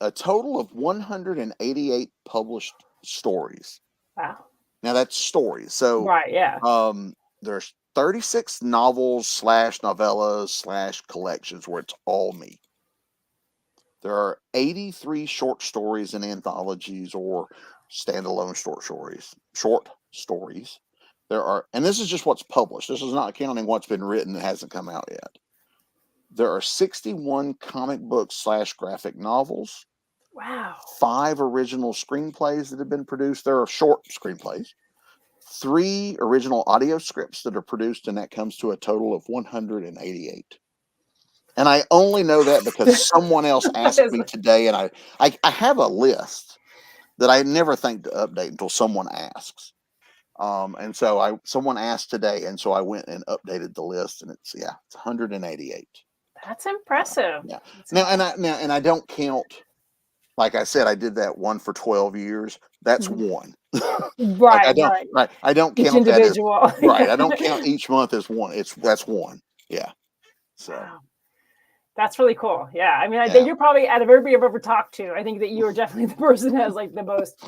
a total of 188 published stories. Wow. Now that's stories. So right, yeah. There's 36 novels / novellas / collections where it's all me. There are 83 short stories in anthologies or standalone short stories. There are, and this is just what's published. This is not counting what's been written that hasn't come out yet. There are 61 comic books / graphic novels. Wow. 5 original screenplays that have been produced. There are short screenplays. 3 original audio scripts that are produced, and that comes to a total of 188. And I only know that because someone else asked me today, and I have a list. that I never think to update until someone asks. And so someone asked today, and so I went and updated the list, and it's 188. That's impressive. Yeah. That's Now impressive. and I don't count. Like I said, I did that one for 12 years. That's Mhm. one. Like I Right, don't right. right. I don't Each count that as individual. right. Yeah. I don't count each month as one. That's one. Yeah. So Wow. That's really cool. Yeah. I mean, I think yeah. you're probably out of everybody I've ever talked to, I think that you are definitely the person that has like the most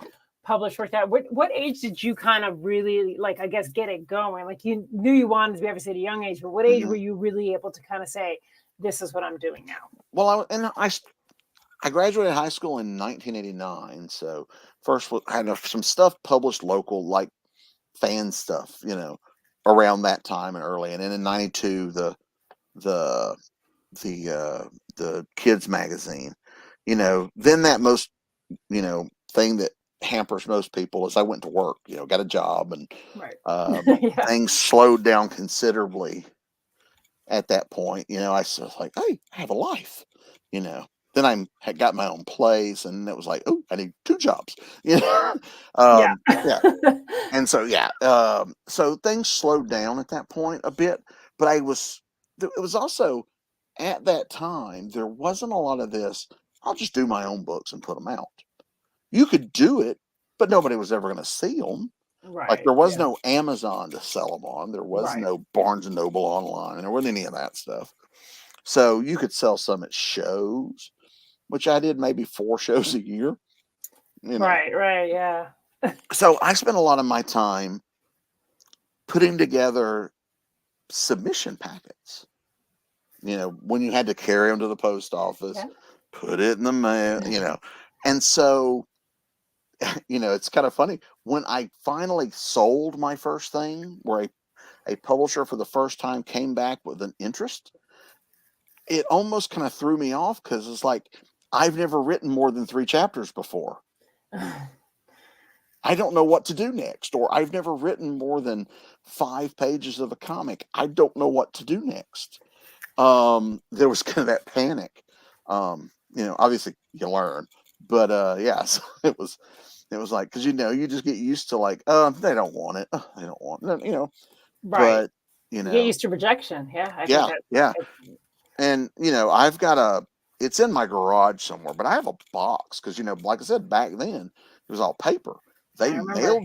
published work. That what age did you kind of really like, I guess, get it going? Like you knew you wanted to be obviously at a young age, but what age were Mhm. you really able to kind of say, this is what I'm doing now? Well, I graduated high school in 1989. So first I had some stuff published local, like fan stuff, around that time and early. And then in '92, the the uh, the kids magazine. Then that most thing that hampers most people is I went to work. Got a job, and Right. um, Yeah. things slowed down considerably at that point. I was like, hey, I have a life. You know. Then I had got my own place, and it was like, oh, I need two jobs. You know. Yeah. Yeah. And so so things slowed down at that point a bit, but it was also at that time there wasn't a lot of this. I'll just do my own books and put them out. You could do it, but nobody was ever going to see them. Like Right. there was Yeah. no Amazon to sell them on. There was Right. no Barnes and Noble online. There wasn't any of that stuff. So you could sell some at shows, which I did maybe 4 shows a year. You know, Right. Right. Yeah. so I spent a lot of my time putting together submission packets. When you had to carry them to the post office, Yeah. put it in the mail. And so, it's kind of funny when I finally sold my first thing, where a publisher for the first time came back with an interest. It almost kind of threw me off because it's like I've never written more than 3 chapters before. I don't know what to do next, or I've never written more than 5 pages of a comic. I don't know what to do next. There was kind of that panic. Obviously you learn, but yeah, so it was like, because you just get used to like, they don't want it, they don't want it, Right. but you You get know, used to rejection. Yeah. I think yeah, that. yeah, and I've got it's in my garage somewhere, but I have a box because like I said, back then it was all paper. I remember. Yeah.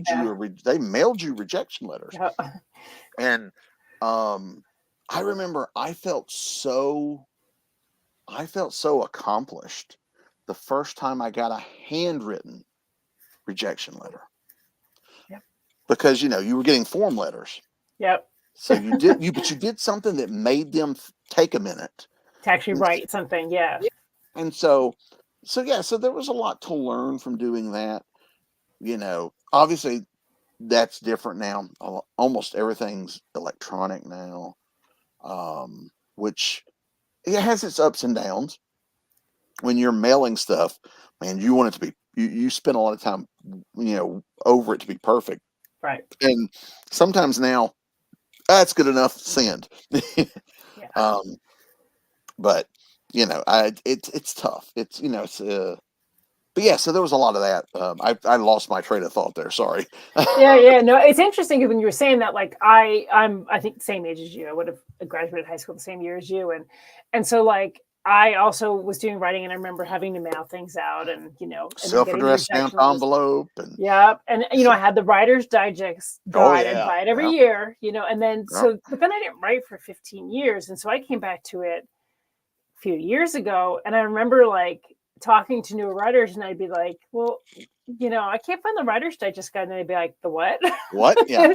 They mailed you rejection letters, Yeah. and I remember I felt so accomplished the first time I got a handwritten rejection letter, Yep. because you were getting form letters. Yep. So but you did something that made them take a minute. To actually And, write something. Yeah. and so there was a lot to learn from doing that. Obviously that's different now. Almost everything's electronic now, which it has its ups and downs. When you're mailing stuff, man, you want it to be, you spend a lot of time, over it to be perfect. Right. And sometimes now that's good enough, send. Yeah. um, but it's tough. But yeah, so there was a lot of that. I lost my train of thought there. Sorry. Yeah, yeah. No, it's interesting when you were saying that. Like, I'm, I think the same age as you. I would have graduated high school the same year as you, and so like I also was doing writing, and I remember having to mail things out, and and then getting the Self-addressed stamped rejection letters. envelope and Yeah, and I had the Writer's Digest oh guide. I'd yeah, buy it every yeah, year, and then yeah. but then I didn't write for 15 years, and so I came back to it a few years ago, and I remember like talking to new writers, and I'd be like, well, I can't find the Writer's Digest guide, and they'd be like, the what? What? Yeah.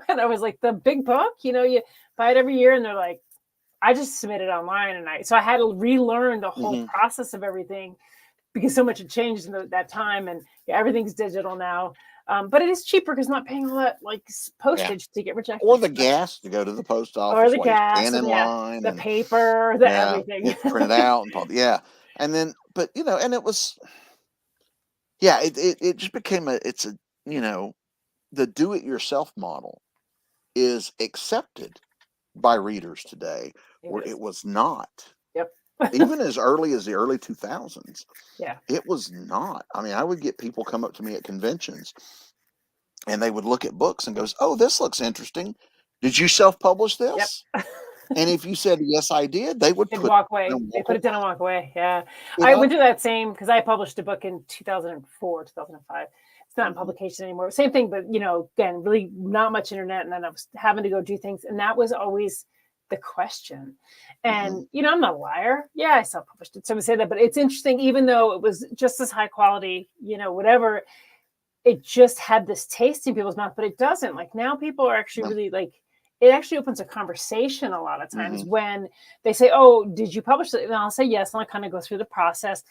And I was like, the big book, you buy it every year, and they're like, I just submit it online, and so I had to relearn the whole Mm-hmm. process of everything because so much had changed in that time, and everything's digital now. But it is cheaper because not paying all that like postage to get rejected. Or the gas to go to the post Or office the while you gas, stand in and line, the and paper, the yeah, you everything. have to print it out yeah, and then but and it was it just became the do-it-yourself model is accepted by readers today, It where is. it was not. Yep. even as early as the early 2000s, Yeah. it was not. I mean, I would get people come up to me at conventions and they would look at books and goes, "Oh, this looks interesting. Did you self-publish Yep. this?" And if you said, "Yes, I did," they would They'd put walk it away. and They walk put it down and away. walk away. Yeah. You I know? went through that same because I published a book in 2004, 2005. It's not in Mhm. publication anymore. Same thing, but again, really not much internet. And then I was having to go do things. And that was always the question. Mhm. And, I'm not a liar. Yeah, I self published it. So we say that, but it's interesting, even though it was just as high quality, whatever, it just had this taste in people's mouth, but it doesn't. Like now people are actually Yeah. really like, it actually opens a conversation a lot of times Mhm. when they say, "Oh, did you publish it?" And I'll say yes, and I kind of go through the process.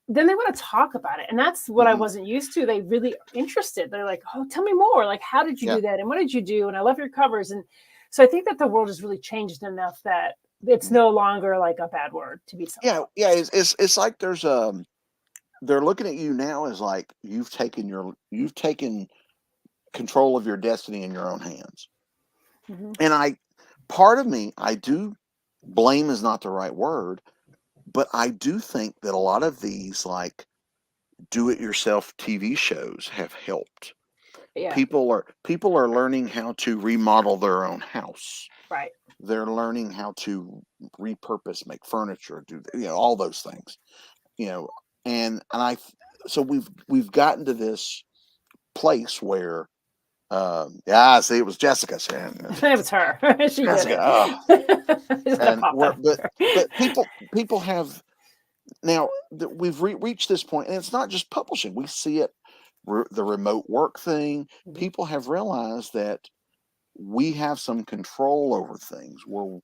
Then they want to talk about it, and that's what I Mhm. wasn't used to. They really are interested. They're like, "Oh, tell me more. Like, how did you Yeah. do that? And what did you do? And I love your covers." And so I think that the world has really changed enough that it's Mhm. no longer like a bad word to be Yeah. self-published. Yeah. It's like they're looking at you now as like you've taken control of your destiny in your own hands. Mhm. And part of me, I do blame is not the right word, but I do think that a lot of these like do it yourself TV shows have helped. Yeah. People are learning how to remodel their own house. Right. They're learning how to repurpose, make furniture, do all those things. You know, and I so we've gotten to this place where yeah, see, it was Jessica saying It was her. She did Jessica. it. Oh, Just gonna and pop we're that. but people have now that we've reached this point, and it's not just publishing. We see it, the remote work thing. Mhm. People have realized that we have some control over things where we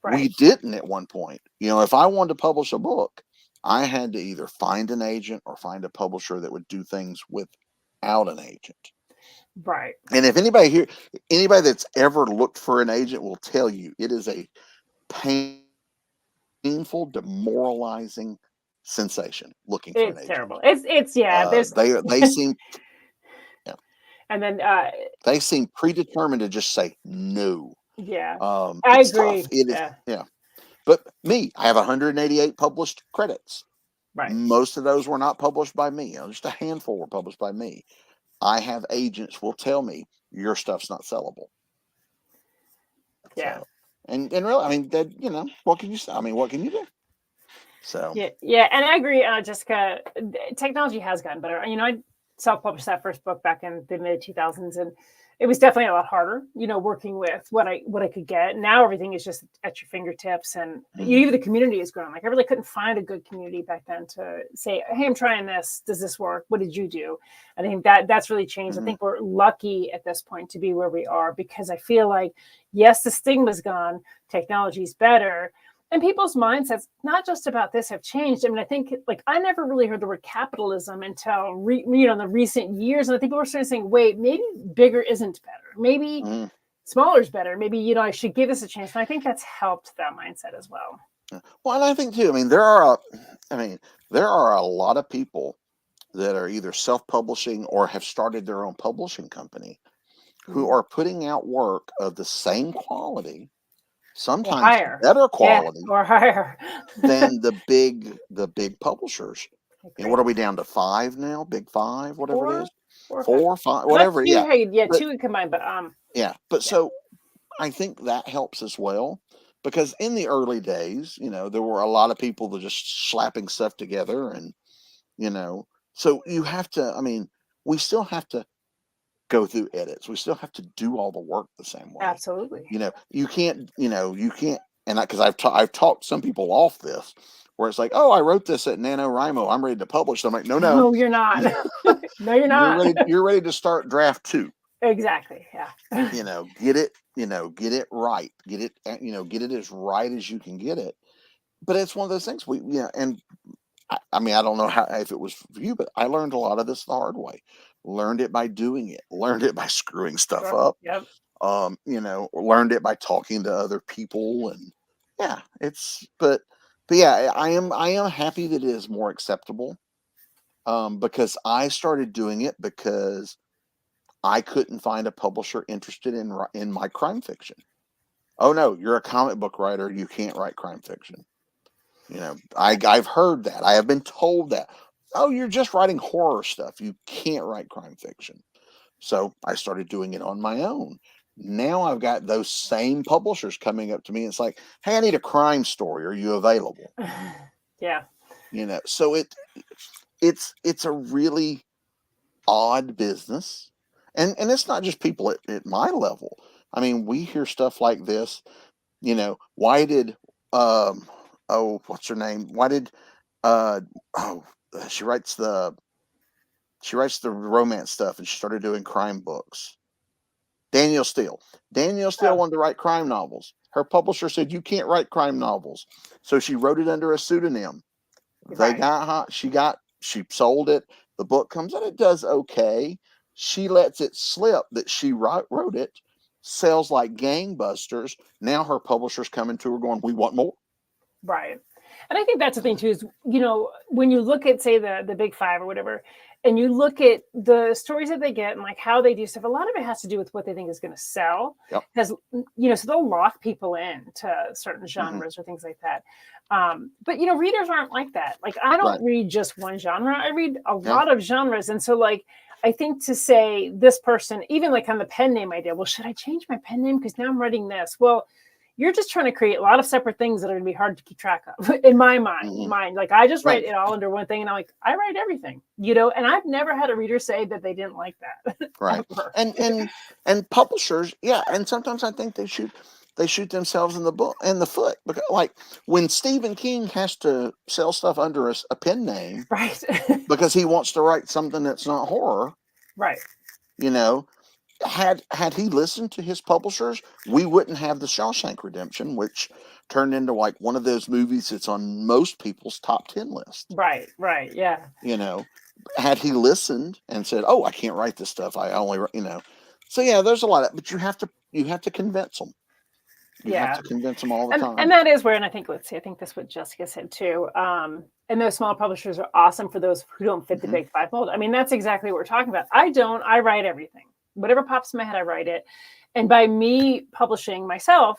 Right. didn't at one point. If I wanted to publish a book, I had to either find an agent or find a publisher that would do things without an agent. Right. And if anybody that's ever looked for an agent will tell you it is a painful, demoralizing sensation looking for an It's agent. terrible. It's yeah, there's They seem yeah, and then they seem predetermined to just say no. yeah. I It's tough. agree. It is, Yeah. yeah. But I have 188 published credits. Right. Most of those were not published by me. Just a handful were published by me. I have agents will tell me your stuff's not sellable. Yeah. So, and really, I mean, that what can you say? I mean, what can you do? So, Yeah. Yeah. And I agree, Jessica. Technology has gotten better. I self-published that first book back in the mid 2000s, and it was definitely a lot harder. Working with what I could get. Now everything is just at your fingertips, and even the community has grown. Like I really couldn't find a good community back then to say, "Hey, I'm trying this. Does this work? What did you do?" I think that's really changed. I mhm, think we're lucky at this point to be where we are because I feel like yes, the stigma's gone. Technology's better and people's mindsets, not just about this, have changed. I mean, I think like I never really heard the word capitalism until in the recent years, and I think people were starting saying, "Wait, maybe bigger isn't better. Maybe mhm. smaller is better. Maybe I should give this a chance." And I think that's helped that mindset as well. Well, and I think too. I mean, there are a lot of people that are either self-publishing or have started their own publishing company who Mhm. are putting out work of the same quality, Or sometimes higher, better yeah, quality or higher. than the big publishers. I What agree. are we down to five now? Big five, whatever it is, 4 or 5. 4, 5, But whatever. two, Yeah, hey, yeah, but two combined. But yeah, but yeah, so I think that helps as well because in the early days, there were a lot of people that just slapping stuff together and you know, so you have to. I mean, we still have to go through edits. We still have to do all the work the same way. absolutely. You can't, and because I've talked some people off this, where it's like, oh, I wrote this at NaNoWriMo, I'm ready to publish. I'm like, no, no, No, you're not. No, you're you're not. ready. You're ready to start draft two. Exactly. Yeah. Get it. Get it right. Get it as right as you can get it. But it's one of those things and I mean, I don't know how if it was for you, but I learned a lot of this the hard way. Learned it by doing it. Learned it by screwing stuff Sure. up. Yep. Learned it by talking to other people, and yeah, but yeah, I am happy that it is more acceptable. Because I started doing it because I couldn't find a publisher interested in my crime fiction. Oh no, you're a comic book writer. You can't write crime fiction. I've heard that. I have been told that. Oh, you're just writing horror stuff. You can't write crime fiction. So I started doing it on my own. Now I've got those same publishers coming up to me. It's like, hey, I need a crime story. Are you available? Yeah. So it's a really odd business. And it's not just people at my level. I mean, we hear stuff like this. Why did what's her name? Why did uh oh she writes the romance stuff, and she started doing crime books. Danielle Steele. Danielle Steele Oh, wanted to write crime novels. Her publisher said, you can't write crime novels. So she wrote it under a pseudonym. They right. got hot. She sold it. The book comes out. It does okay. She lets it slip that she wrote it, sells like gangbusters. Now her publisher's coming to her going, we want more. Right. And I think that's the thing too, is, when you look at, say, the big five or whatever, and you look at the stories that they get and like how they do stuff, a lot of it has to do with what they think is going to sell. Yep. Because, so they'll lock people in to certain genres or things like that. But, readers aren't like that. Like, I don't read just one genre. I read a lot of genres. And so, like, I think to say this person, even like on the pen name idea, well, should I change my pen name? Because now I'm writing this. Well, you're just trying to create a lot of separate things that are going to be hard to keep track of in my mind. Like, I just write it all under one thing, and I'm like, I write everything, and I've never had a reader say that they didn't like that. Right. and publishers, and sometimes I think they shoot themselves in the foot, because like when Stephen King has to sell stuff under a pen name, right? because he wants to write something that's not horror, right? Had he listened to his publishers, we wouldn't have the Shawshank Redemption, which turned into like one of those movies that's on most people's top 10 list. Right, yeah. Had he listened and said, "Oh, I can't write this stuff. I only," So there's a lot of, but you have to convince them. You have to convince them all the time. And that is where, and I think that's what Jessica said too. And those small publishers are awesome for those who don't fit the big five mold. I mean, that's exactly what we're talking about. I write everything. Whatever pops in my head, I write it. And by me publishing myself,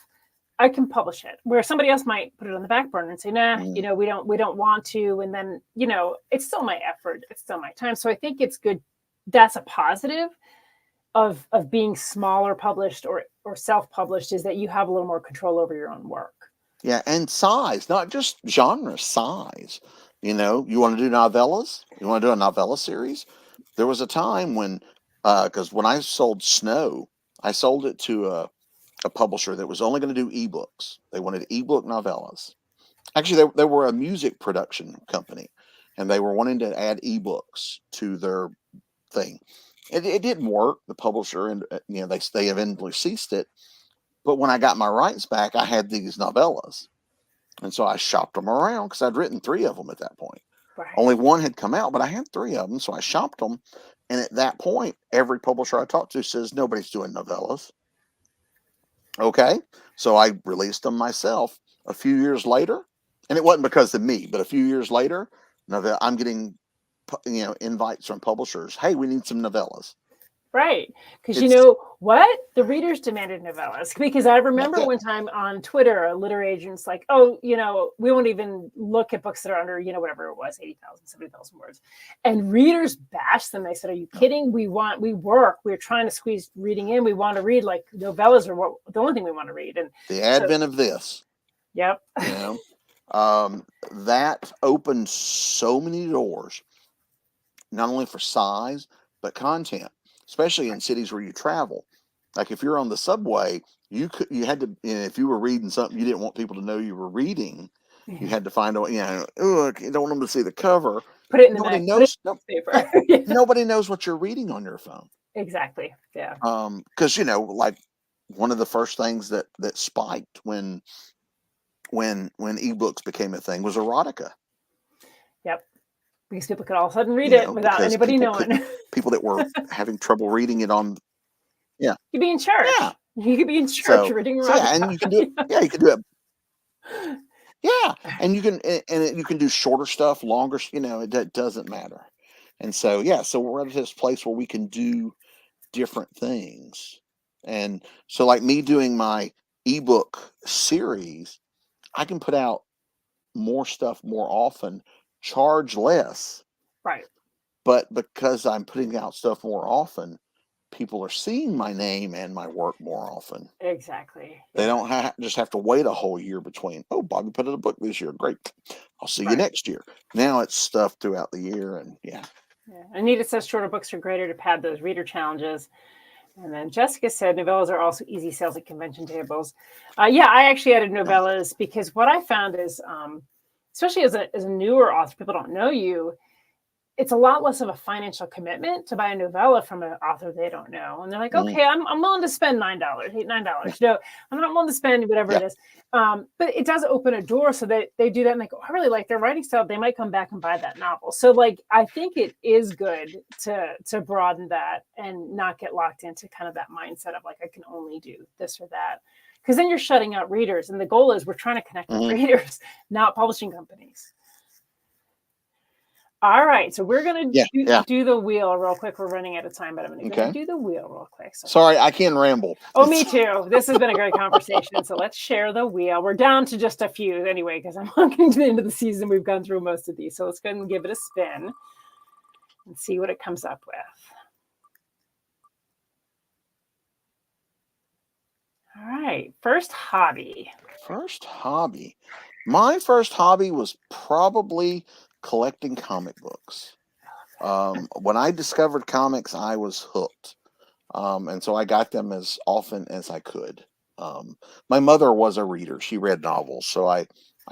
I can publish it, where somebody else might put it on the back burner and say, nah, we don't want to. And then, it's still my effort. It's still my time. So I think it's good. That's a positive of being smaller published or self-published, is that you have a little more control over your own work. Yeah. And size, not just genre, size. You want to do novellas? You want to do a novella series? There was a time when, because when I sold Snow, I sold it to a publisher that was only going to do ebooks. They wanted ebook novellas. Actually, they were a music production company, and they were wanting to add ebooks to their thing. It didn't work. The publisher, and they eventually ceased it. But when I got my rights back, I had these novellas, and so I shopped them around because I'd written 3 of them at that point. Right. Only 1 had come out, but I had 3 of them, so I shopped them. And at that point, every publisher I talked to says, nobody's doing novellas. Okay, so I released them myself a few years later, and it wasn't because of me, but a few years later, I'm getting invites from publishers. Hey, we need some novellas. Right. Because what? The readers demanded novellas. Because I remember one time on Twitter, a literary agent's like, oh, we won't even look at books that are under, whatever it was, 80,000, 70,000 words. And readers bashed them. They said, are you kidding? We're trying to squeeze reading in. We want to read, like, novellas are the only thing we want to read. And the advent of this. Yep. That opened so many doors, not only for size, but content. Especially in cities where you travel. Like if you're on the subway, you had to, if you were reading something you didn't want people to know you were reading, you had to find out, you don't want them to see the cover. Put it in nobody the knows. paper. Nobody knows what you're reading on your phone. Exactly. Yeah. Because like one of the first things that spiked when ebooks became a thing was erotica. Yep. Because people could all of a sudden read it without anybody knowing. People that were having trouble reading it on, You could be in church. Yeah. You could be in church reading erotica. And you can do it. Yeah, you can do it. Yeah, and you can do shorter stuff, longer. It doesn't matter. And so so we're at this place where we can do different things. And so, like me doing my ebook series, I can put out more stuff more often, charge less. Right. But because I'm putting out stuff more often, people are seeing my name and my work more often. Exactly. They Yeah. don't just have to wait a whole year between, oh, Bobby put out a book this year. Great. I'll see you Right. next year. Now it's stuff throughout the year. And yeah. Yeah. Anita says shorter books are greater to pad those reader challenges. And then Jessica said novellas are also easy sales at convention tables. Yeah, I actually added novellas because what I found is, especially as a newer author, people don't know you, it's a lot less of a financial commitment to buy a novella from an author they don't know. And they're like, okay, I'm willing to spend $9, $9. No, I'm not willing to spend whatever it is. But it does open a door so that they do that and they go, I really like their writing style. They might come back and buy that novel. So like, I think it is good to broaden that and not get locked into kind of that mindset of like, I can only do this or that. Because then you're shutting out readers. And the goal is we're trying to connect with readers, not publishing companies. All right, so we're going to do the wheel real quick. We're running out of time, but I'm going to do the wheel real quick. So. Sorry, I can ramble. Oh, me too. This has been a great conversation. So let's share the wheel. We're down to just a few anyway, because I'm looking to the end of the season. We've gone through most of these. So let's go ahead and give it a spin and see what it comes up with. All right, first hobby. First hobby. My first hobby was probably collecting comic books. When I discovered comics, I was hooked. And so I got them as often as I could. My mother was a reader. She read novels. So I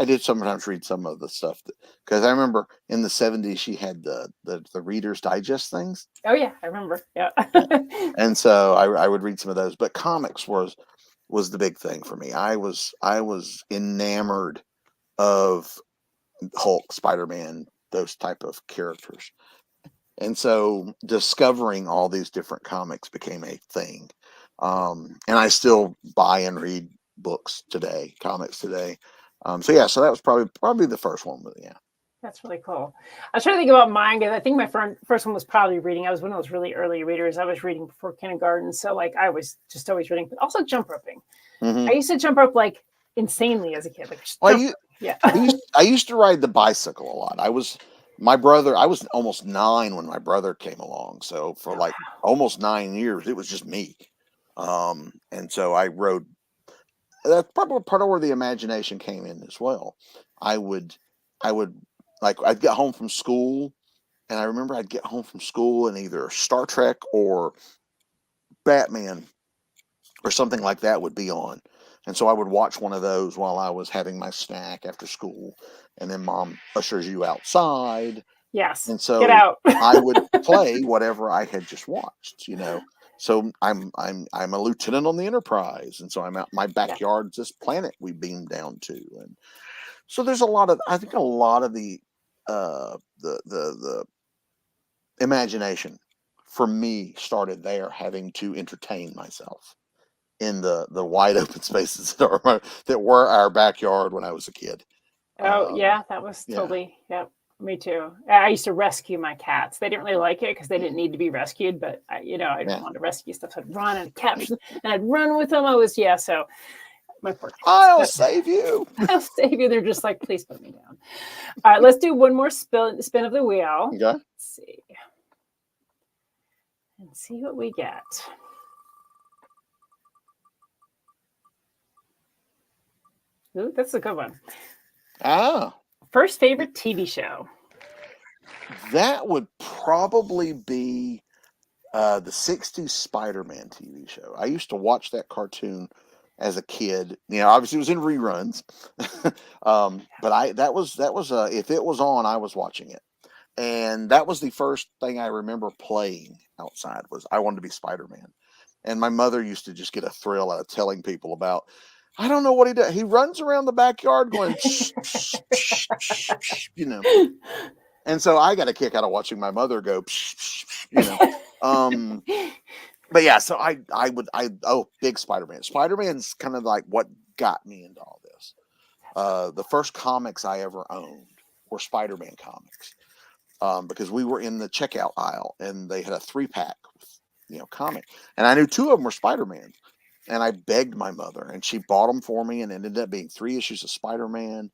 did sometimes read some of the stuff because I remember in the 70s, she had the Reader's Digest things. Oh yeah, I remember. Yeah. And so I would read some of those, but comics was the big thing for me. I was enamored of Hulk, Spider-Man, those type of characters. And so discovering all these different comics became a thing. And I still buy and read books today, comics today. So that was probably the first one, but yeah. That's really cool. I was trying to think about mine because I think my first one was probably reading. I was one of those really early readers. I was reading before kindergarten. So like I was just always reading, but also jump roping. I used to jump rope like insanely as a kid. Like I used to ride the bicycle a lot. I was almost 9 when my brother came along. So for like almost 9 years, it was just me. And so I rode. That's probably part of where the imagination came in as well. I would like I'd get home from school, and I remember I'd get home from school and either Star Trek or Batman or something like that would be on. And so I would watch one of those while I was having my snack after school, and then Mom ushers you outside. Yes. And so get out. I would play whatever I had just watched, So I'm a lieutenant on the Enterprise, and so I'm out my backyard's this planet we beamed down to, and so there's a lot of the imagination for me started there, having to entertain myself in the wide open spaces that were our backyard when I was a kid. Oh yeah, that was totally me too. I used to rescue my cats. They didn't really like it because they didn't need to be rescued, but I didn't want to rescue stuff. So I'd run and capture and I'd run with them. So my poor cats. I'll save you. I'll save you. They're just like, please put me down. All right, let's do one more spin of the wheel. Okay. Let's see. And see what we get. Ooh, that's a good one. First favorite TV show? That would probably be the 60s Spider-Man TV show. I used to watch that cartoon as a kid. Obviously it was in reruns. But that was if it was on, I was watching it. And that was the first thing I remember playing outside was I wanted to be Spider-Man. And my mother used to just get a thrill out of telling people about, I don't know what he does. He runs around the backyard going, And so I got a kick out of watching my mother go, But yeah, so big Spider-Man. Spider-Man's kind of like what got me into all this. The first comics I ever owned were Spider-Man comics. Because we were in the checkout aisle and they had a 3-pack with, comic. And I knew 2 of them were Spider-Man. And I begged my mother and she bought them for me, and it ended up being 3 issues of Spider-Man.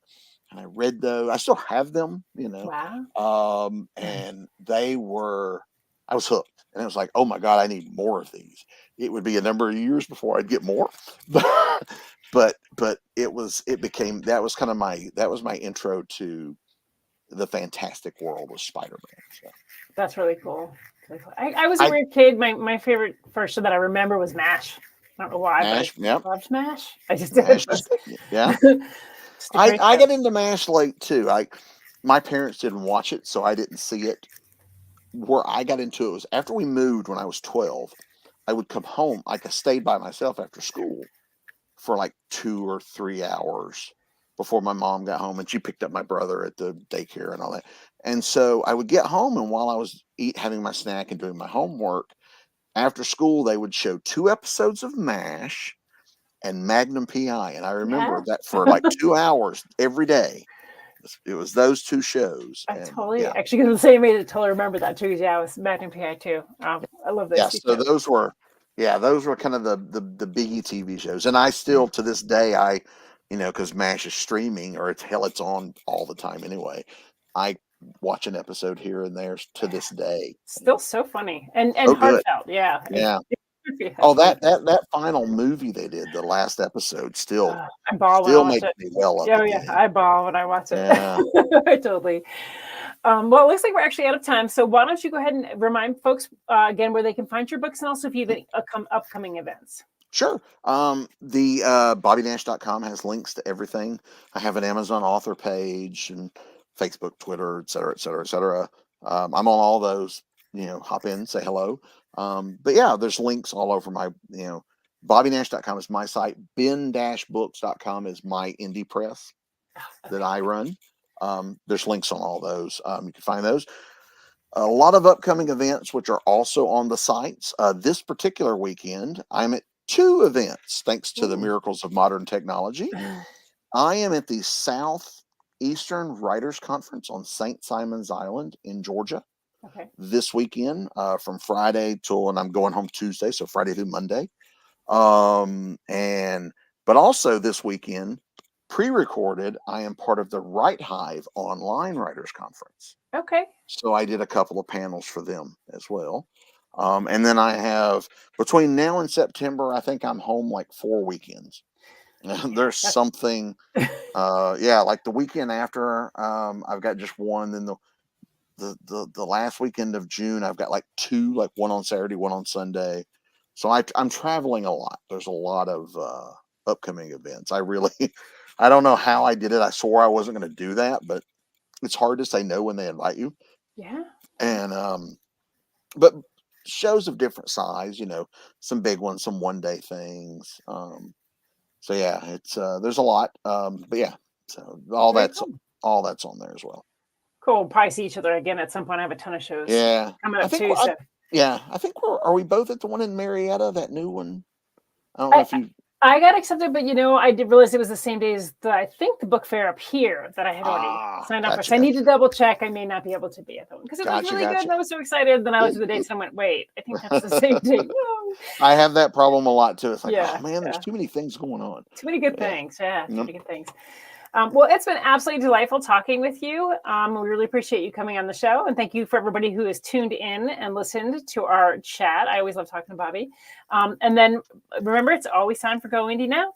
and I read those. I still have them, Wow. and I was hooked, and it was like, oh my god, I need more of these. It would be a number of years before I'd get more, but it became that was kind of my intro to the fantastic world of Spider-Man. So. That's really cool. I was a I weird kid. My favorite first show that I remember was MASH. I don't know why, Mash, but yep, I loved MASH. I just did. Mash, yeah. Just a great I show. got into MASH late too. My parents didn't watch it, so I didn't see it. Where I got into it was after we moved when I was 12. I would come home. I stayed by myself after school for like 2 or 3 hours before my mom got home, and she picked up my brother at the daycare and all that. And so I would get home, and while I was having my snack and doing my homework after school, they would show 2 episodes of MASH and Magnum PI, and I remember Yeah. that for like 2 hours every day. It was those two shows, I and totally yeah, actually because the same age I totally remember that too. Yeah, it was Magnum PI too. I love those yeah. two So shows. those were kind of the biggie TV shows, and I still to this day because MASH is streaming or it's on all the time anyway. I watch an episode here and there to this day. Still so funny and So good, heartfelt. Yeah. yeah. Yeah. Oh, that final movie they did, the last episode, I bawl when I still watch makes it. me well up Yeah, oh, at the yeah, end. I bawl when I watch it. Yeah. Totally. Well, it looks like we're actually out of time. So why don't you go ahead and remind folks again where they can find your books and also if you have any upcoming events. Sure. The BobbyNash.com has links to everything. I have an Amazon author page and Facebook, Twitter, et cetera, et cetera, et cetera. I'm on all those. Hop in, say hello. But yeah, there's links all over my. BobbyNash.com is my site. Ben-books.com is my indie press that I run. There's links on all those. You can find those. A lot of upcoming events, which are also on the sites. This particular weekend, I'm at 2 events, thanks to the Ooh. miracles of modern technology. I am at the Southeastern Writers Conference on St. Simon's Island in Georgia Okay. this weekend, from Friday and I'm going home Tuesday, so Friday through Monday. But also this weekend, pre-recorded, I am part of the Write Hive Online Writers Conference. Okay. So I did a couple of panels for them as well. And then I have, between now and September, I think I'm home like 4 weekends. There's something, like the weekend after, I've got just one. Then the last weekend of June, I've got like 2, like one on Saturday, one on Sunday. So I'm traveling a lot. There's a lot of upcoming events. I don't know how I did it. I swore I wasn't going to do that, but it's hard to say no when they invite you. Yeah. And but shows of different size, some big ones, some one-day things. So yeah, it's there's a lot. But yeah, so all Very that's cool. on there as well. Cool. We'll probably see each other again at some point. I have a ton of shows Yeah, coming I up think too. So I think are we both at the one in Marietta, that new one? I don't know if you. I got accepted, but I did realize it was the same day as I think the book fair up here that I had already signed up for. Gotcha, So I need to double check. I may not be able to be at that one because it was really good. And I was so excited. Then I looked at the dates and I went, wait, I think that's the same date. No. I have that problem a lot too. It's like, Yeah, oh man, there's too many things going on. Too many good things. Yeah, too Yep. many good things. Well, it's been absolutely delightful talking with you. We really appreciate you coming on the show. And thank you for everybody who has tuned in and listened to our chat. I always love talking to Bobby. And then remember, it's always time for Go Indie Now.